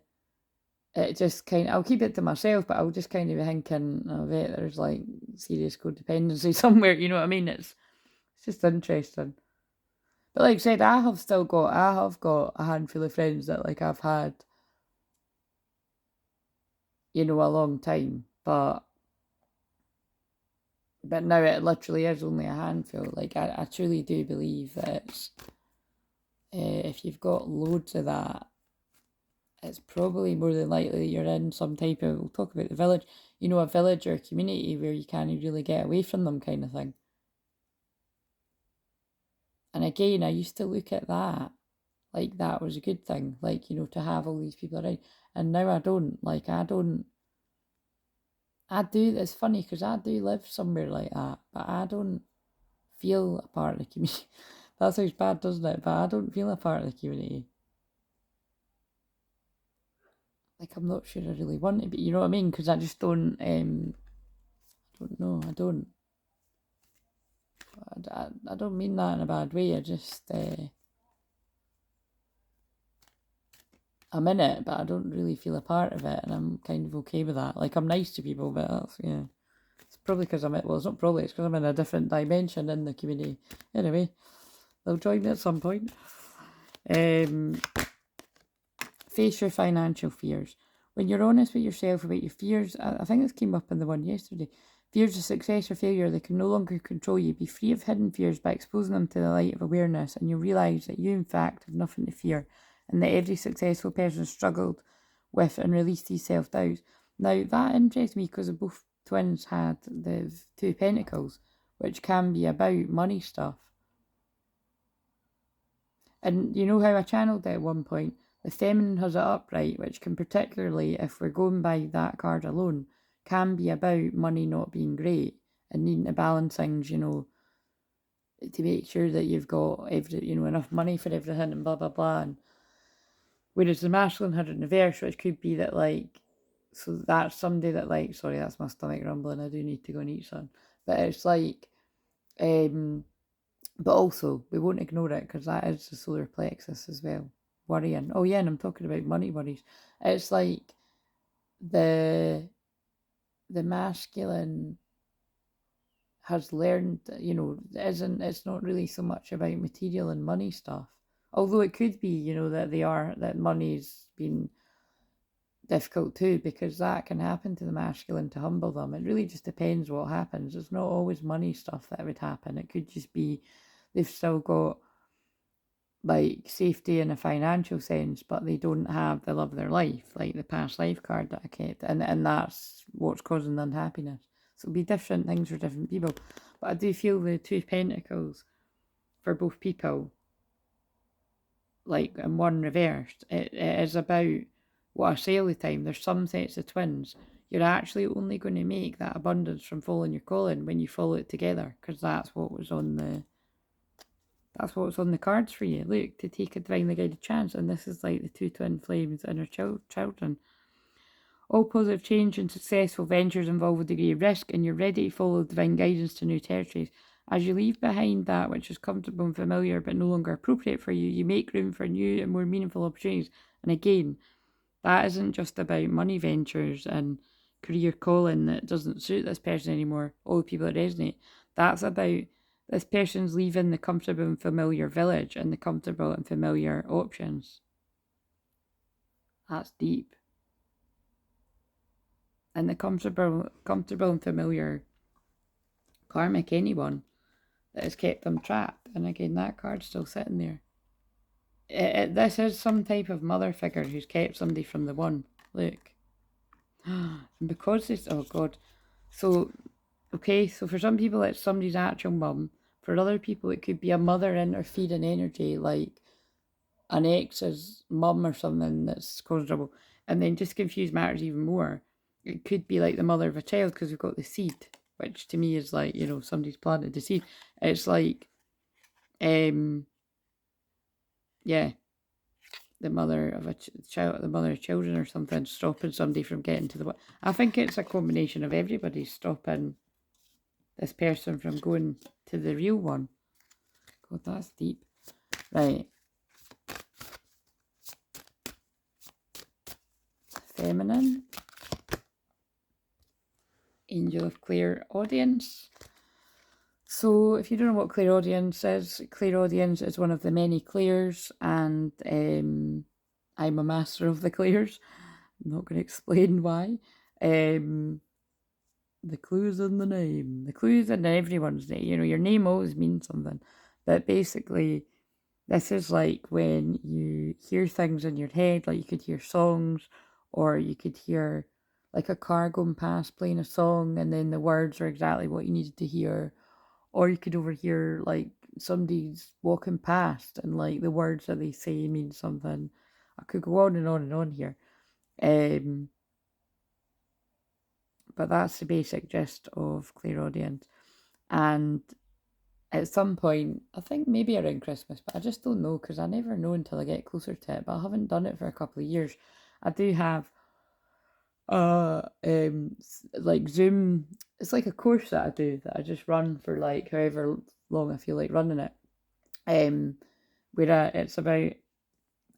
it just kind of, I'll keep it to myself, but I'll just kind of be thinking, I bet there's like serious codependency somewhere, you know what I mean? It's just interesting. But like I said, I have got a handful of friends that like I've had, a long time, but now it literally is only a handful. Like I truly do believe that it's, if you've got loads of that, it's probably more than likely you're in some type of, we'll talk about the village, a village or a community where you can't really get away from them kind of thing. And again, I used to look at that like that was a good thing, like, to have all these people around. And now I don't. Like, it's funny because I do live somewhere like that, but I don't feel a part of the community. That sounds bad, doesn't it? But I don't feel a part of the community. Like, I'm not sure I really want to be, you know what I mean? Because I just don't, I don't know, I don't. I don't mean that in a bad way. I just, I'm in it, but I don't really feel a part of it, and I'm kind of okay with that. Like, I'm nice to people, but that's, yeah. It's probably because it's not probably, it's because I'm in a different dimension in the community. Anyway, they'll join me at some point. Face your financial fears. When you're honest with yourself about your fears, I think this came up in the one yesterday. Fears of success or failure, they can no longer control you. Be free of hidden fears by exposing them to the light of awareness, and you'll realise that you, in fact, have nothing to fear, and that every successful person struggled with and released these self doubts. Now, that interests me because both twins had the Two of Pentacles, which can be about money stuff. And you know how I channeled it at one point? The feminine has it upright, which can, particularly if we're going by that card alone, can be about money not being great and needing to balance things, to make sure that you've got enough money for everything and blah blah blah. And whereas the masculine had it in reverse, which could be that like, so that's somebody that like, sorry, that's my stomach rumbling. I do need to go and eat some. But it's like, but also we won't ignore it because that is the solar plexus as well. Worrying. Oh yeah, and I'm talking about money worries. It's like the masculine has learned, it's not really so much about material and money stuff. Although it could be, that money's been difficult too, because that can happen to the masculine to humble them. It really just depends what happens. It's not always money stuff that would happen. It could just be they've still got like safety in a financial sense, but they don't have the love of their life, like the past life card that I kept, and that's what's causing the unhappiness. So it'll be different things for different people. But I do feel the Two of Pentacles for both people, like in one reversed, it is about what I say all the time. There's some sets of twins. You're actually only going to make that abundance from following your calling when you follow it together, because that's what was on the cards for you. Look, to take a divinely guided chance, and this is like the two twin flames and her children. All positive change and successful ventures involve a degree of risk, and you're ready to follow divine guidance to new territories. As you leave behind that which is comfortable and familiar but no longer appropriate for you, you make room for new and more meaningful opportunities. And again, that isn't just about money ventures and career calling that doesn't suit this person anymore, all the people that resonate. That's about this person's leaving the comfortable and familiar village and the comfortable and familiar options. That's deep. And the comfortable and familiar karmic anyone that has kept them trapped. And again, that card's still sitting there. This is some type of mother figure who's kept somebody from the one. Look. And because this, oh God. So, okay, so for some people it's somebody's actual mum. For other people it could be a mother interfering energy, like an ex's mum or something that's caused trouble. And then just confuse matters even more. It could be like the mother of a child because we've got the seed, which to me is like, you know, somebody's planted the seed. It's like, yeah, the mother of a child, the mother of children or something, stopping somebody from getting to the. I think it's a combination of everybody stopping this person from going to the real one. God, that's deep. Right. Feminine. Angel of Clairaudience. So if you don't know what Clairaudience is one of the many clairs, and I'm a master of the clairs. I'm not going to explain why. The clue's in the name. The clue's in everyone's name. You know, your name always means something. But basically, this is like when you hear things in your head, like you could hear songs, or you could hear like a car going past playing a song, and then the words are exactly what you needed to hear. Or you could overhear like somebody's walking past and like the words that they say mean something. I could go on and on and on here. But that's the basic gist of Clairaudient. And at some point, I think maybe around Christmas, but I just don't know because I never know until I get closer to it. But I haven't done it for a couple of years. I do have like Zoom. It's like a course that I do that I just run for like however long I feel like running it. Where it's about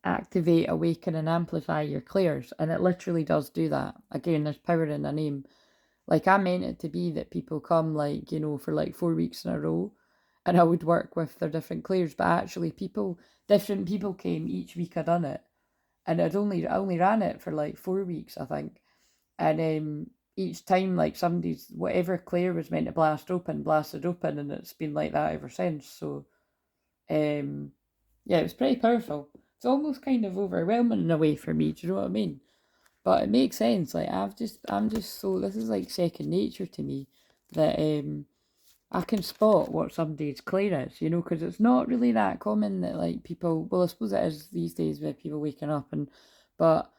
activate, awaken, and amplify your clairs, and it literally does do that. Again, there's power in the name. Like I meant it to be that people come like, you know, for like 4 weeks in a row, and I would work with their different clairs, but actually different people came each week I done it, and I only ran it for like 4 weeks, I think. And each time like somebody's whatever clair was meant to blasted open, and it's been like that ever since. So yeah, it was pretty powerful. It's almost kind of overwhelming in a way for me, do you know what I mean? But it makes sense. Like I'm just so, this is like second nature to me, that I can spot what somebody's clair is, you know, because it's not really that common that like people, well, I suppose it is these days with people waking up, but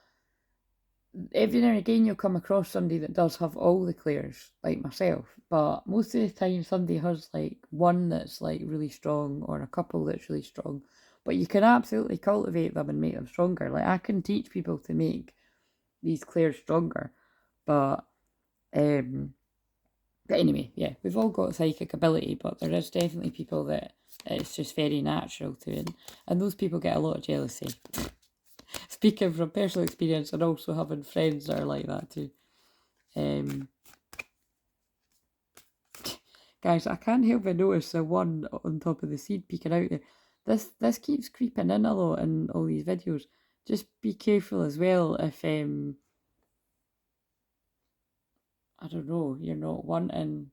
every now and again you'll come across somebody that does have all the clairs, like myself, but most of the time somebody has like one that's like really strong or a couple that's really strong, but you can absolutely cultivate them and make them stronger. Like I can teach people to make these clairs stronger, but anyway, yeah, we've all got psychic ability, but there is definitely people that it's just very natural to, and those people get a lot of jealousy. Speaking from personal experience and also having friends that are like that too. Guys, I can't help but notice the one on top of the seed peeking out there. This keeps creeping in a lot in all these videos. Just be careful as well if I don't know, you're not wanting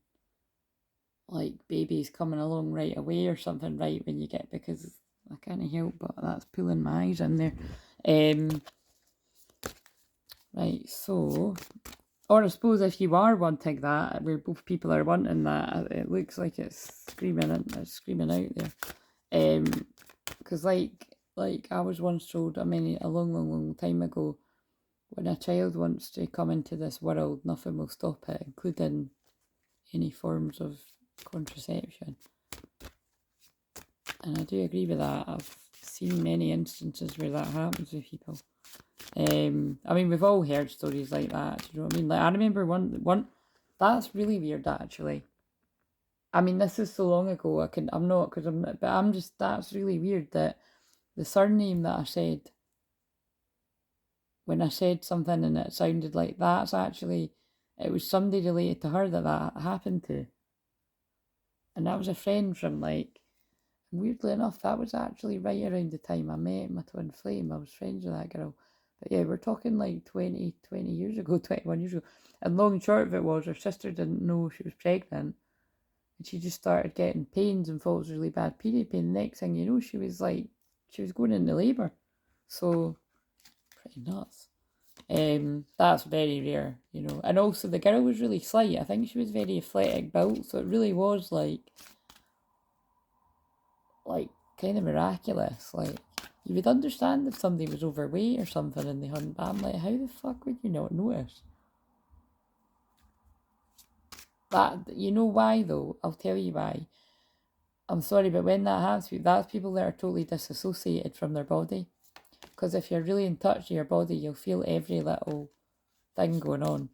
like babies coming along right away or something right when you get, because I can't help but that's pulling my eyes in there. Right, so, or I suppose if you are wanting that, where both people are wanting that, it looks like it's screaming out there. Because like I was once told, I mean, a long time ago, when a child wants to come into this world, nothing will stop it, including any forms of contraception. And I do agree with that. I've seen many instances where that happens with people. I mean, we've all heard stories like that. Do you know what I mean? Like, I remember one that's really weird, actually. I mean, this is so long ago. I'm not, because I'm not, but I'm just, that's really weird that the surname that I said, when I said something and it sounded like that's actually, it was somebody related to her that happened to. And that was a friend from, like, weirdly enough, that was actually right around the time I met my twin flame. I was friends with that girl. But yeah, we're talking like 20 years ago, 21 years ago. And long and short of it was, her sister didn't know she was pregnant. And she just started getting pains and thought it was really bad period pain. The next thing you know, she was going into labour. So, pretty nuts. That's very rare, you know. And also the girl was really slight. I think she was very athletic built, so it really was like kind of miraculous. Like, you would understand if somebody was overweight or something and they hadn't, but I'm like, how the fuck would you not notice? That, you know why though? I'll tell you why. I'm sorry, but when that happens, that's people that are totally disassociated from their body. Because if you're really in touch with your body, you'll feel every little thing going on.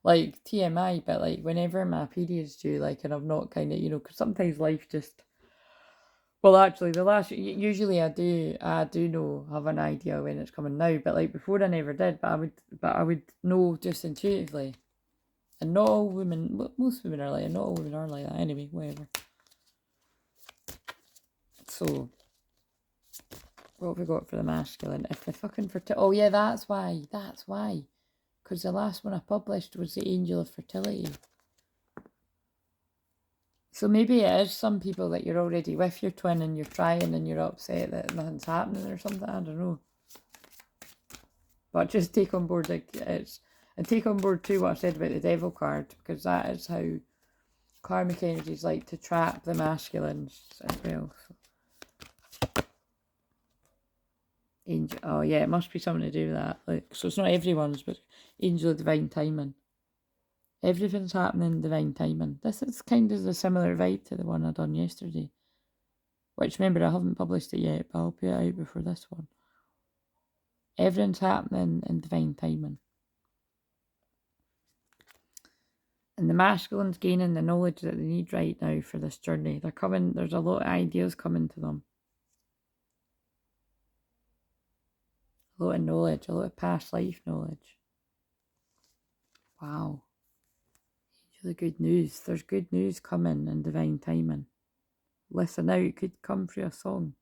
Like TMI, but like whenever my period's due, like, and I'm not kind of, you know, because sometimes life just, well, actually, usually I do know, have an idea when it's coming now, but like before I never did, but I would know just intuitively. And not all women, most women are like, and not all women are like that anyway, whatever. So, what have we got for the masculine? If the fucking fertility, oh yeah, that's why, because the last one I published was the angel of fertility. So maybe it is some people that you're already with your twin and you're trying and you're upset that nothing's happening or something, I don't know. But just take on board, like, and take on board too what I said about the devil card, because that is how karmic energies like to trap the masculines as well. So. Angel, oh yeah, it must be something to do with that. Like, so it's not everyone's, but angel of divine timing. Everything's happening in divine timing. This is kind of a similar vibe to the one I done yesterday. Which, remember, I haven't published it yet, but I'll put it out before this one. Everything's happening in divine timing. And the masculine's gaining the knowledge that they need right now for this journey. There's a lot of ideas coming to them. A lot of knowledge, a lot of past life knowledge. Wow. Really good news. There's good news coming in divine timing. Listen out, it could come through a song.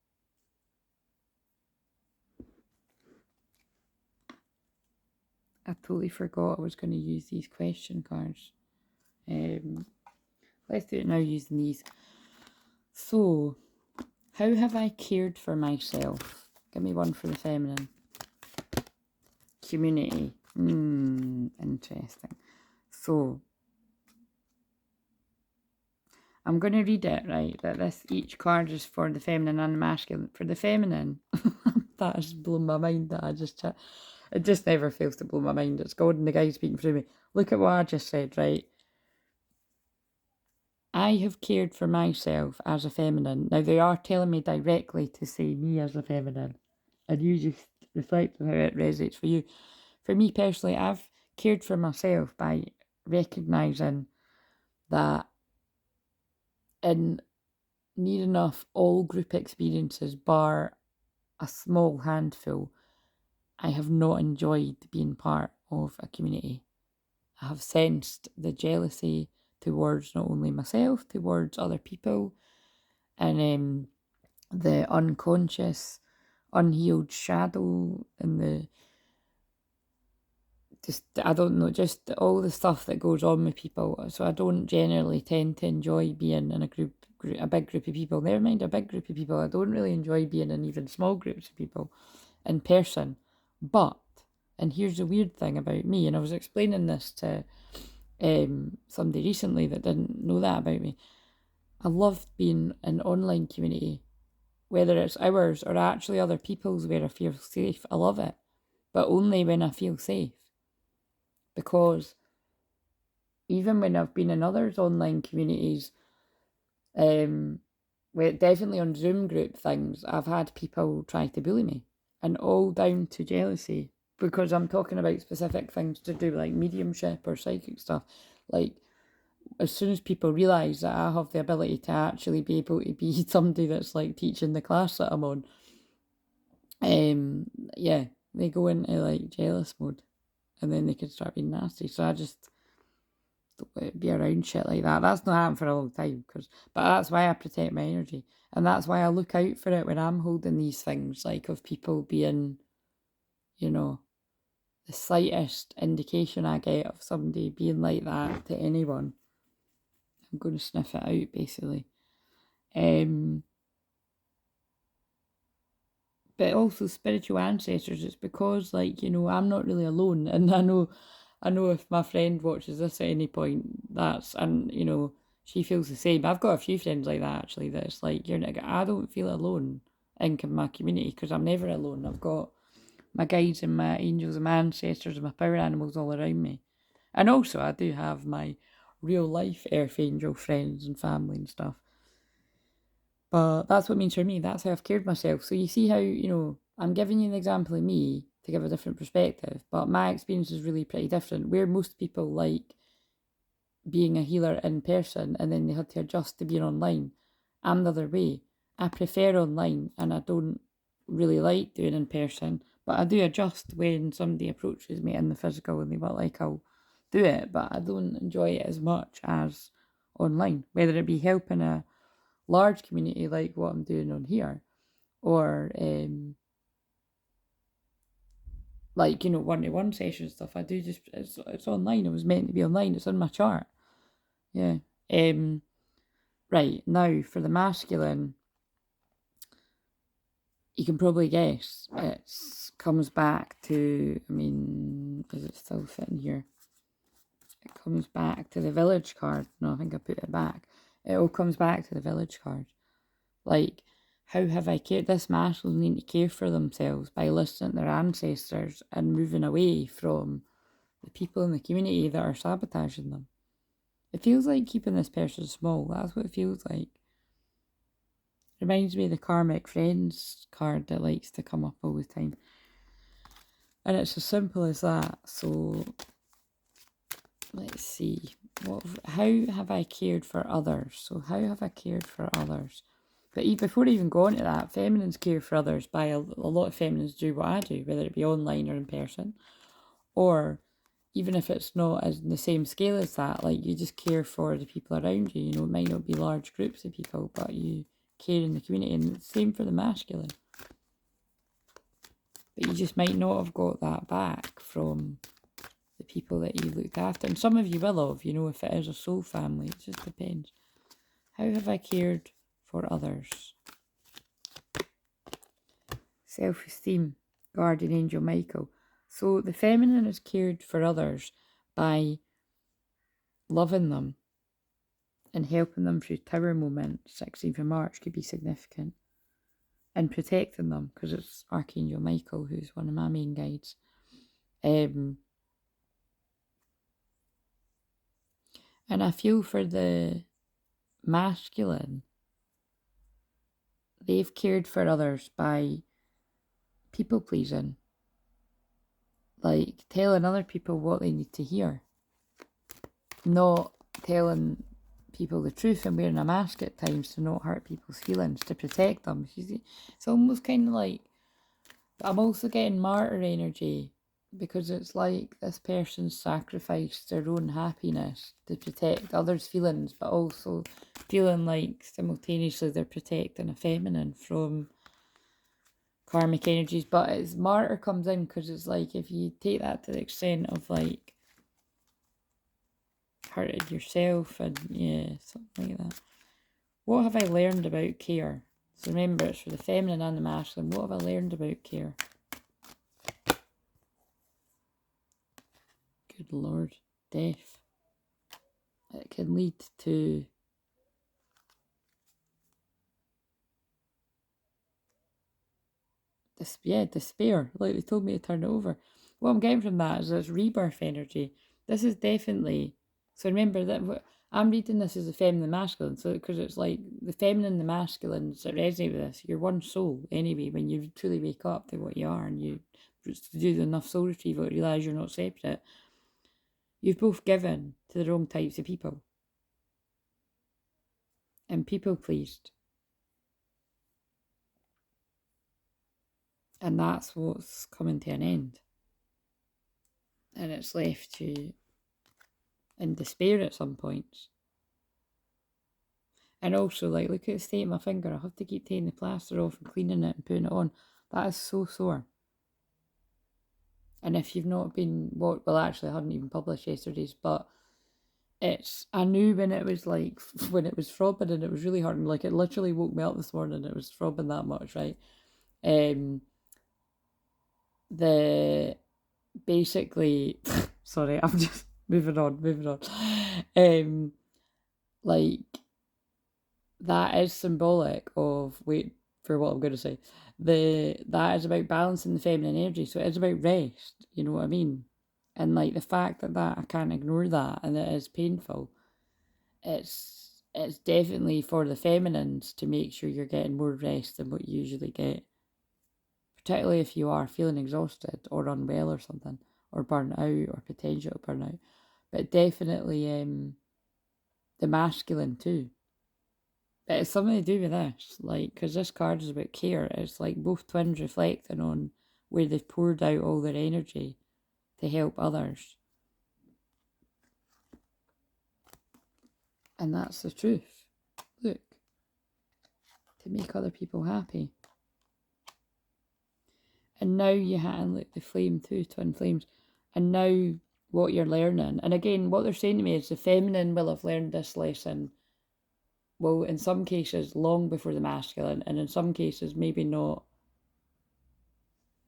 I totally forgot I was going to use these question cards. Let's do it now using these. So, how have I cared for myself? Give me one for the feminine. Community. Interesting. So, I'm going to read it, right? That each card is for the feminine and the masculine. For the feminine, that has blown my mind that I just... It just never fails to blow my mind. It's God and the guy speaking through me. Look at what I just said, right? I have cared for myself as a feminine. Now, they are telling me directly to say me as a feminine. And you just reflect on how it resonates for you. For me personally, I've cared for myself by recognising that in near enough all group experiences, bar a small handful, I have not enjoyed being part of a community. I have sensed the jealousy towards not only myself, towards other people, and the unconscious, unhealed shadow, and just all the stuff that goes on with people. So I don't generally tend to enjoy being in a big group of people. Never mind a big group of people. I don't really enjoy being in even small groups of people in person. But, and here's the weird thing about me, and I was explaining this to somebody recently that didn't know that about me. I love being in online community, whether it's ours or actually other people's where I feel safe. I love it, but only when I feel safe. Because even when I've been in others online communities, well, definitely on Zoom group things, I've had people try to bully me, and all down to jealousy, because I'm talking about specific things to do like mediumship or psychic stuff. Like, as soon as people realise that I have the ability to actually be able to be somebody that's like teaching the class that I'm on, yeah, they go into like jealous mode, and then they can start being nasty. So I just be around shit like that. That's not happened for a long time, but that's why I protect my energy, and that's why I look out for it when I'm holding these things, like of people being, you know, the slightest indication I get of somebody being like that to anyone, I'm going to sniff it out basically. But also spiritual ancestors, it's because, like, you know, I'm not really alone, and I know if my friend watches this at any point, and you know, she feels the same. I've got a few friends like that actually, that it's like, I don't feel alone in my community, because I'm never alone. I've got my guides and my angels and my ancestors and my power animals all around me. And also I do have my real life earth angel friends and family and stuff. But that's what it means for me. That's how I've cared myself. So you see how, you know, I'm giving you an example of me to give a different perspective, but my experience is really pretty different. Where most people like being a healer in person and then they had to adjust to being online, I'm the other way. I prefer online, and I don't really like doing in person, but I do adjust when somebody approaches me in the physical and they want, like, I'll do it, but I don't enjoy it as much as online, whether it be helping a large community like what I'm doing on here, or like, you know, one-to-one session stuff. I do just, it's online. It was meant to be online. It's in my chart. Yeah. Right, now for the masculine, you can probably guess it comes back to, I mean, is it still fitting here? It comes back to the village card. No, I think I put it back. It all comes back to the village card. Like, how have I cared? This masculine need to care for themselves by listening to their ancestors and moving away from the people in the community that are sabotaging them. It feels like keeping this person small. That's what it feels like. Reminds me of the karmic friends card that likes to come up all the time. And it's as simple as that. So let's see. How have I cared for others? So how have I cared for others? But before I even go on to that, feminines care for others by a lot of feminines do what I do, whether it be online or in person. Or even if it's not as in the same scale as that, like, you just care for the people around you. You know, it might not be large groups of people, but you care in the community. And it's the same for the masculine. But you just might not have got that back from the people that you looked after. And some of you will have, you know, if it is a soul family. It just depends. How have I cared for others? Self-esteem, guardian angel Michael. So the feminine is cared for others by loving them and helping them through tower moments. 16th of March could be significant. And protecting them, because it's Archangel Michael, who's one of my main guides. And I feel for the masculine, they've cared for others by people pleasing, like telling other people what they need to hear, not telling people the truth and wearing a mask at times to not hurt people's feelings, to protect them. It's almost kind of like, I'm also getting martyr energy, because it's like this person sacrificed their own happiness to protect others' feelings, but also feeling like simultaneously they're protecting a feminine from karmic energies. But as martyr comes in, because it's like, if you take that to the extent of like hurted yourself, and yeah, something like that. What have I learned about care? So remember, it's for the feminine and the masculine. What have I learned about care? Good Lord, death. It can lead to despair. Like, they told me to turn it over. What I'm getting from that is this rebirth energy. This is definitely, so remember that I'm reading this as the feminine masculine, so because it's like the feminine and the masculines that resonate with this. You're one soul anyway. When you truly wake up to what you are, and you do enough soul retrieval, realize you're not separate. You've both given to the wrong types of people and people pleased, and that's what's coming to an end. And it's left you in despair at some points. And also, like, look at the state of my finger. I have to keep taking the plaster off and cleaning it and putting it on. That is so sore. And if you've not been, well, actually, I hadn't even published yesterday's, but I knew when it was like, when it was throbbing and it was really hard. And like, it literally woke me up this morning. It was throbbing that much, right? Basically, sorry, I'm just moving on. Like, that is symbolic of, wait for what I'm going to say, that is about balancing the feminine energy, so it is about rest, you know what I mean? And like the fact that I can't ignore that, and it is painful, it's definitely for the feminines to make sure you're getting more rest than what you usually get, particularly if you are feeling exhausted or unwell or something, or burnt out or potential burnout. But definitely the masculine too. But it's something to do with this, like, because this card is about care. It's like both twins reflecting on where they've poured out all their energy to help others. And that's the truth. Look, to make other people happy. And now you have, look, the flame too, twin flames. And now what you're learning. And again, what they're saying to me is the feminine will have learned this lesson, well, in some cases, long before the masculine, and in some cases, maybe not.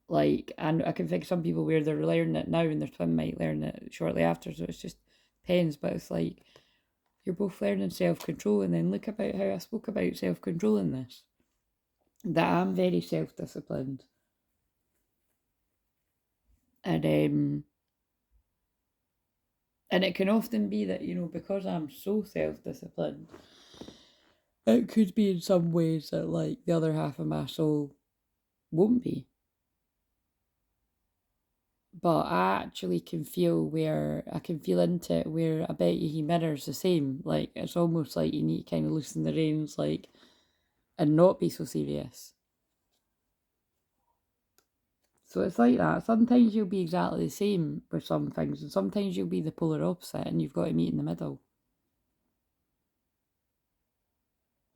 Like, and I can think of some people where they're learning it now and their twin might learn it shortly after, so it's just depends. But it's like, you're both learning self-control, and then look about how I spoke about self-control in this. That I'm very self-disciplined. And it can often be that, you know, because I'm so self-disciplined, it could be in some ways that, like, the other half of my soul won't be. But I actually can feel into it where I bet you he mirrors the same. Like, it's almost like you need to kind of loosen the reins, like, and not be so serious. So it's like that. Sometimes you'll be exactly the same with some things, and sometimes you'll be the polar opposite, and you've got to meet in the middle.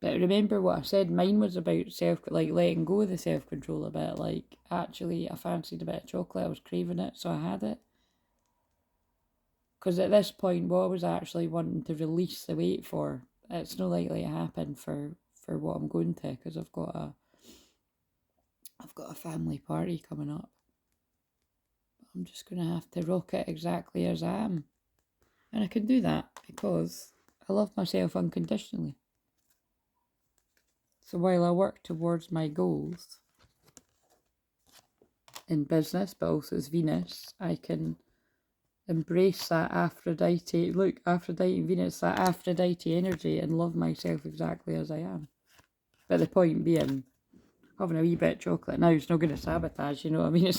But remember what I said, mine was about letting go of the self-control a bit. Like, actually, I fancied a bit of chocolate, I was craving it, so I had it. Because at this point, what I was actually wanting to release the weight for, it's not likely to happen for what I'm going to, because I've got a family party coming up. I'm just going to have to rock it exactly as I am. And I can do that because I love myself unconditionally. So while I work towards my goals in business, but also as Venus, I can embrace that Aphrodite, look, Aphrodite and Venus, that Aphrodite energy, and love myself exactly as I am. But the point being, having a wee bit of chocolate now is not going to sabotage, you know what I mean?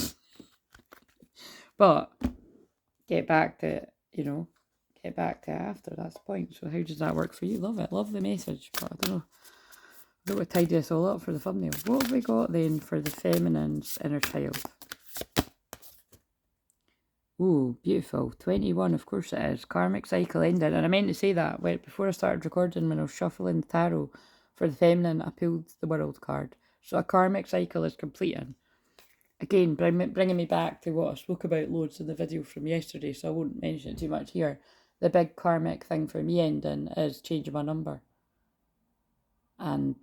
But get back to, get back to after, that's the point. So how does that work for you? Love it, love the message, but I don't know. I don't want to tidy this all up for the thumbnail. What have we got then for the feminine's inner child? Ooh, beautiful. 21, of course it is. Karmic cycle ended. And I meant to say that before I started recording, when I was shuffling the tarot for the feminine, I pulled the world card. So a karmic cycle is completing. Again, bringing me back to what I spoke about loads in the video from yesterday, so I won't mention it too much here. The big karmic thing for me ending is changing my number. And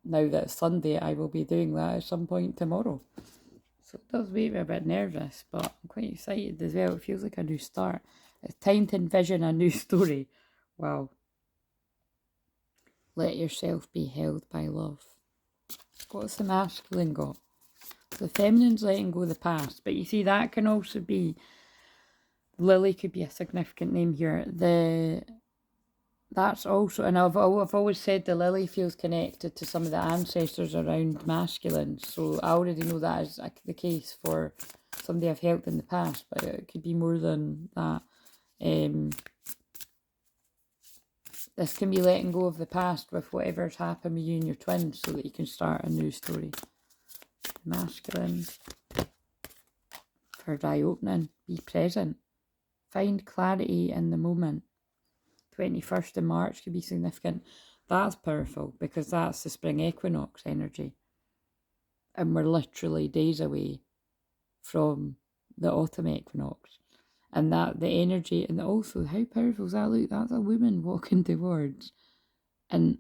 now that it's Sunday, I will be doing that at some point tomorrow. So it does make me a bit nervous, but I'm quite excited as well. It feels like a new start. It's time to envision a new story. Wow. Let yourself be held by love. What's the masculine got? The feminine's letting go of the past, but you see that can also be, Lily could be a significant name here. The That's also, and I've always said the lily feels connected to some of the ancestors around masculine. So I already know that is the case for somebody I've helped in the past, but it could be more than that. This can be letting go of the past with whatever's happened with you and your twins so that you can start a new story. Masculine. For eye-opening. Be present. Find clarity in the moment. 21st of March could be significant. That's powerful because that's the spring equinox energy. And we're literally days away from the autumn equinox. And that the energy, and also how powerful is that? Look, that's a woman walking towards. And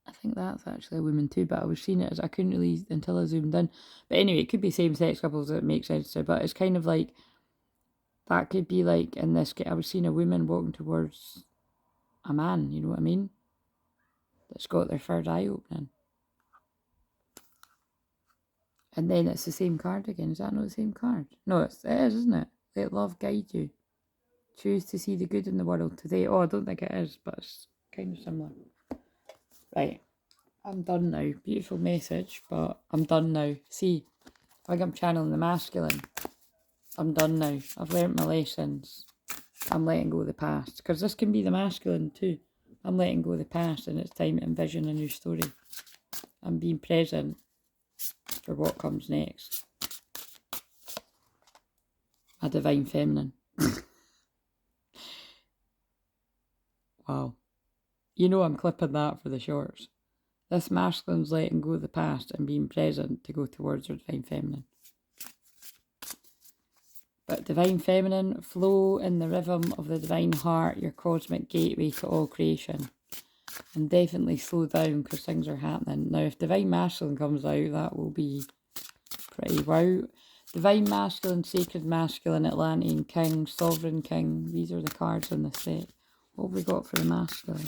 I think that's actually a woman too, but I was seeing it as, I couldn't really until I zoomed in. But anyway, it could be same-sex couples, that makes sense to, but it's kind of like, that could be like, in this case, I was seeing a woman walking towards a man, you know what I mean? That's got their third eye opening. And then it's the same card again. Is that not the same card? No, it is, isn't it? Let love guide you. Choose to see the good in the world today. Oh, I don't think it is, but it's kind of similar. Right. I'm done now. Beautiful message, but I'm done now. See, I think I'm channeling the masculine. I'm done now. I've learnt my lessons. I'm letting go of the past. Because this can be the masculine too. I'm letting go of the past and it's time to envision a new story. I'm being present for what comes next. A divine feminine. Wow. You know I'm clipping that for the shorts. This masculine's letting go of the past and being present to go towards her divine feminine. But divine feminine, flow in the rhythm of the divine heart, your cosmic gateway to all creation. And definitely slow down because things are happening. Now, if divine masculine comes out, that will be pretty wow. Divine masculine, sacred masculine, Atlantean king, sovereign king. These are the cards in the set. What have we got for the masculine?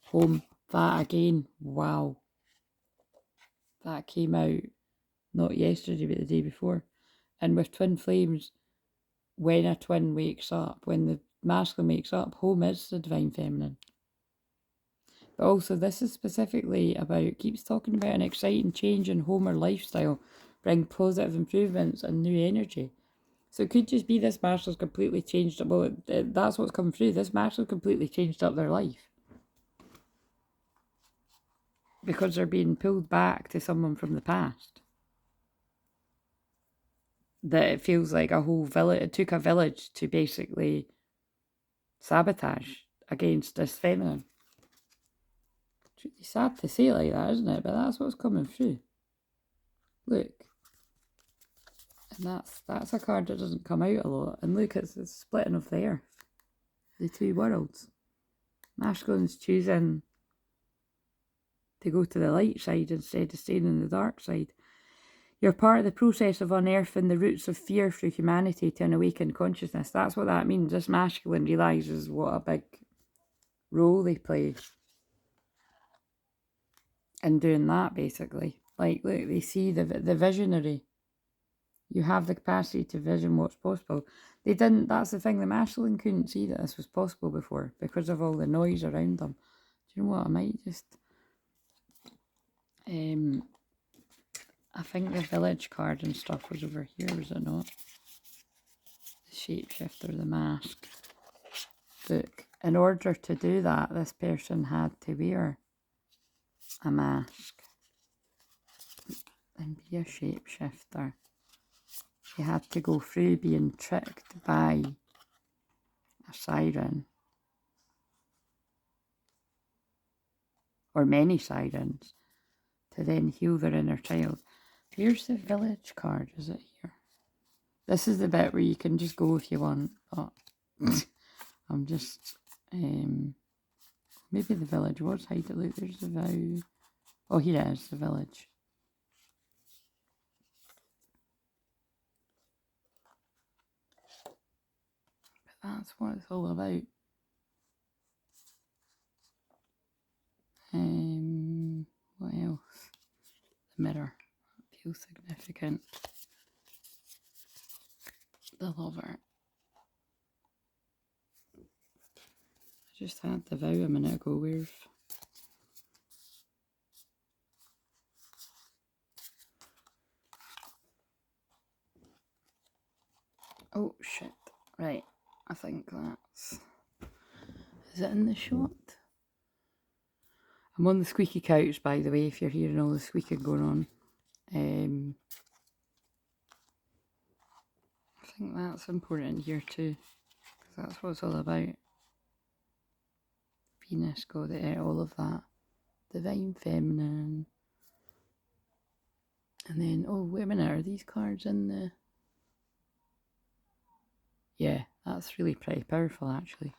Home. That again. Wow. That came out not yesterday, but the day before. And with twin flames, when a twin wakes up, when the masculine wakes up, home is the divine feminine. But also, this is specifically about, keeps talking about an exciting change in home or lifestyle, bring positive improvements and new energy. So it could just be this masculine's completely changed up. Well, that's what's come through. This masculine completely changed up their life. Because they're being pulled back to someone from the past. That it feels like a whole village, it took a village to basically sabotage against this feminine. It's really sad to say it like that, isn't it? But that's what's coming through. Look. And that's a card that doesn't come out a lot. And look, it's the splitting of the earth. The two worlds. Masculine's choosing to go to the light side instead of staying in the dark side. You're part of the process of unearthing the roots of fear through humanity to an awakened consciousness. That's what that means. This masculine realises what a big role they play in doing that, basically. Like, look, they see the visionary. You have the capacity to vision what's possible. They didn't, that's the thing, the masculine couldn't see that this was possible before because of all the noise around them. Do you know what, I might just, I think the village card and stuff was over here, was it not? The shapeshifter, the mask. Look, in order to do that, this person had to wear a mask and be a shapeshifter. They had to go through being tricked by a siren. Or many sirens. To then heal their inner child. Here's the village card, is it here? This is the bit where you can just go if you want, but I'm just, maybe the village was hide it. Look, there's the vow. Oh, here it is, the village. But that's what it's all about. What else? The mirror. That feels significant. The lover. Just had the vow a minute ago. Where's... Oh, shit. Right. I think that's... Is it in the shot? I'm on the squeaky couch, by the way, if you're hearing all the squeaking going on. I think that's important here too, because that's what it's all about. Venus, got it, all of that. Divine Feminine. And then, oh, wait a minute, are these cards in the... Yeah, that's really pretty powerful, actually.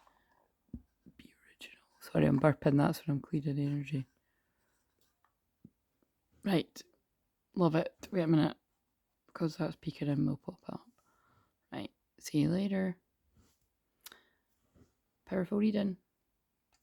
Be original. Sorry, I'm burping, that's when I'm clearing energy. Right. Love it. Wait a minute, because that's peeking in, will pop up. Right. See you later. Powerful reading.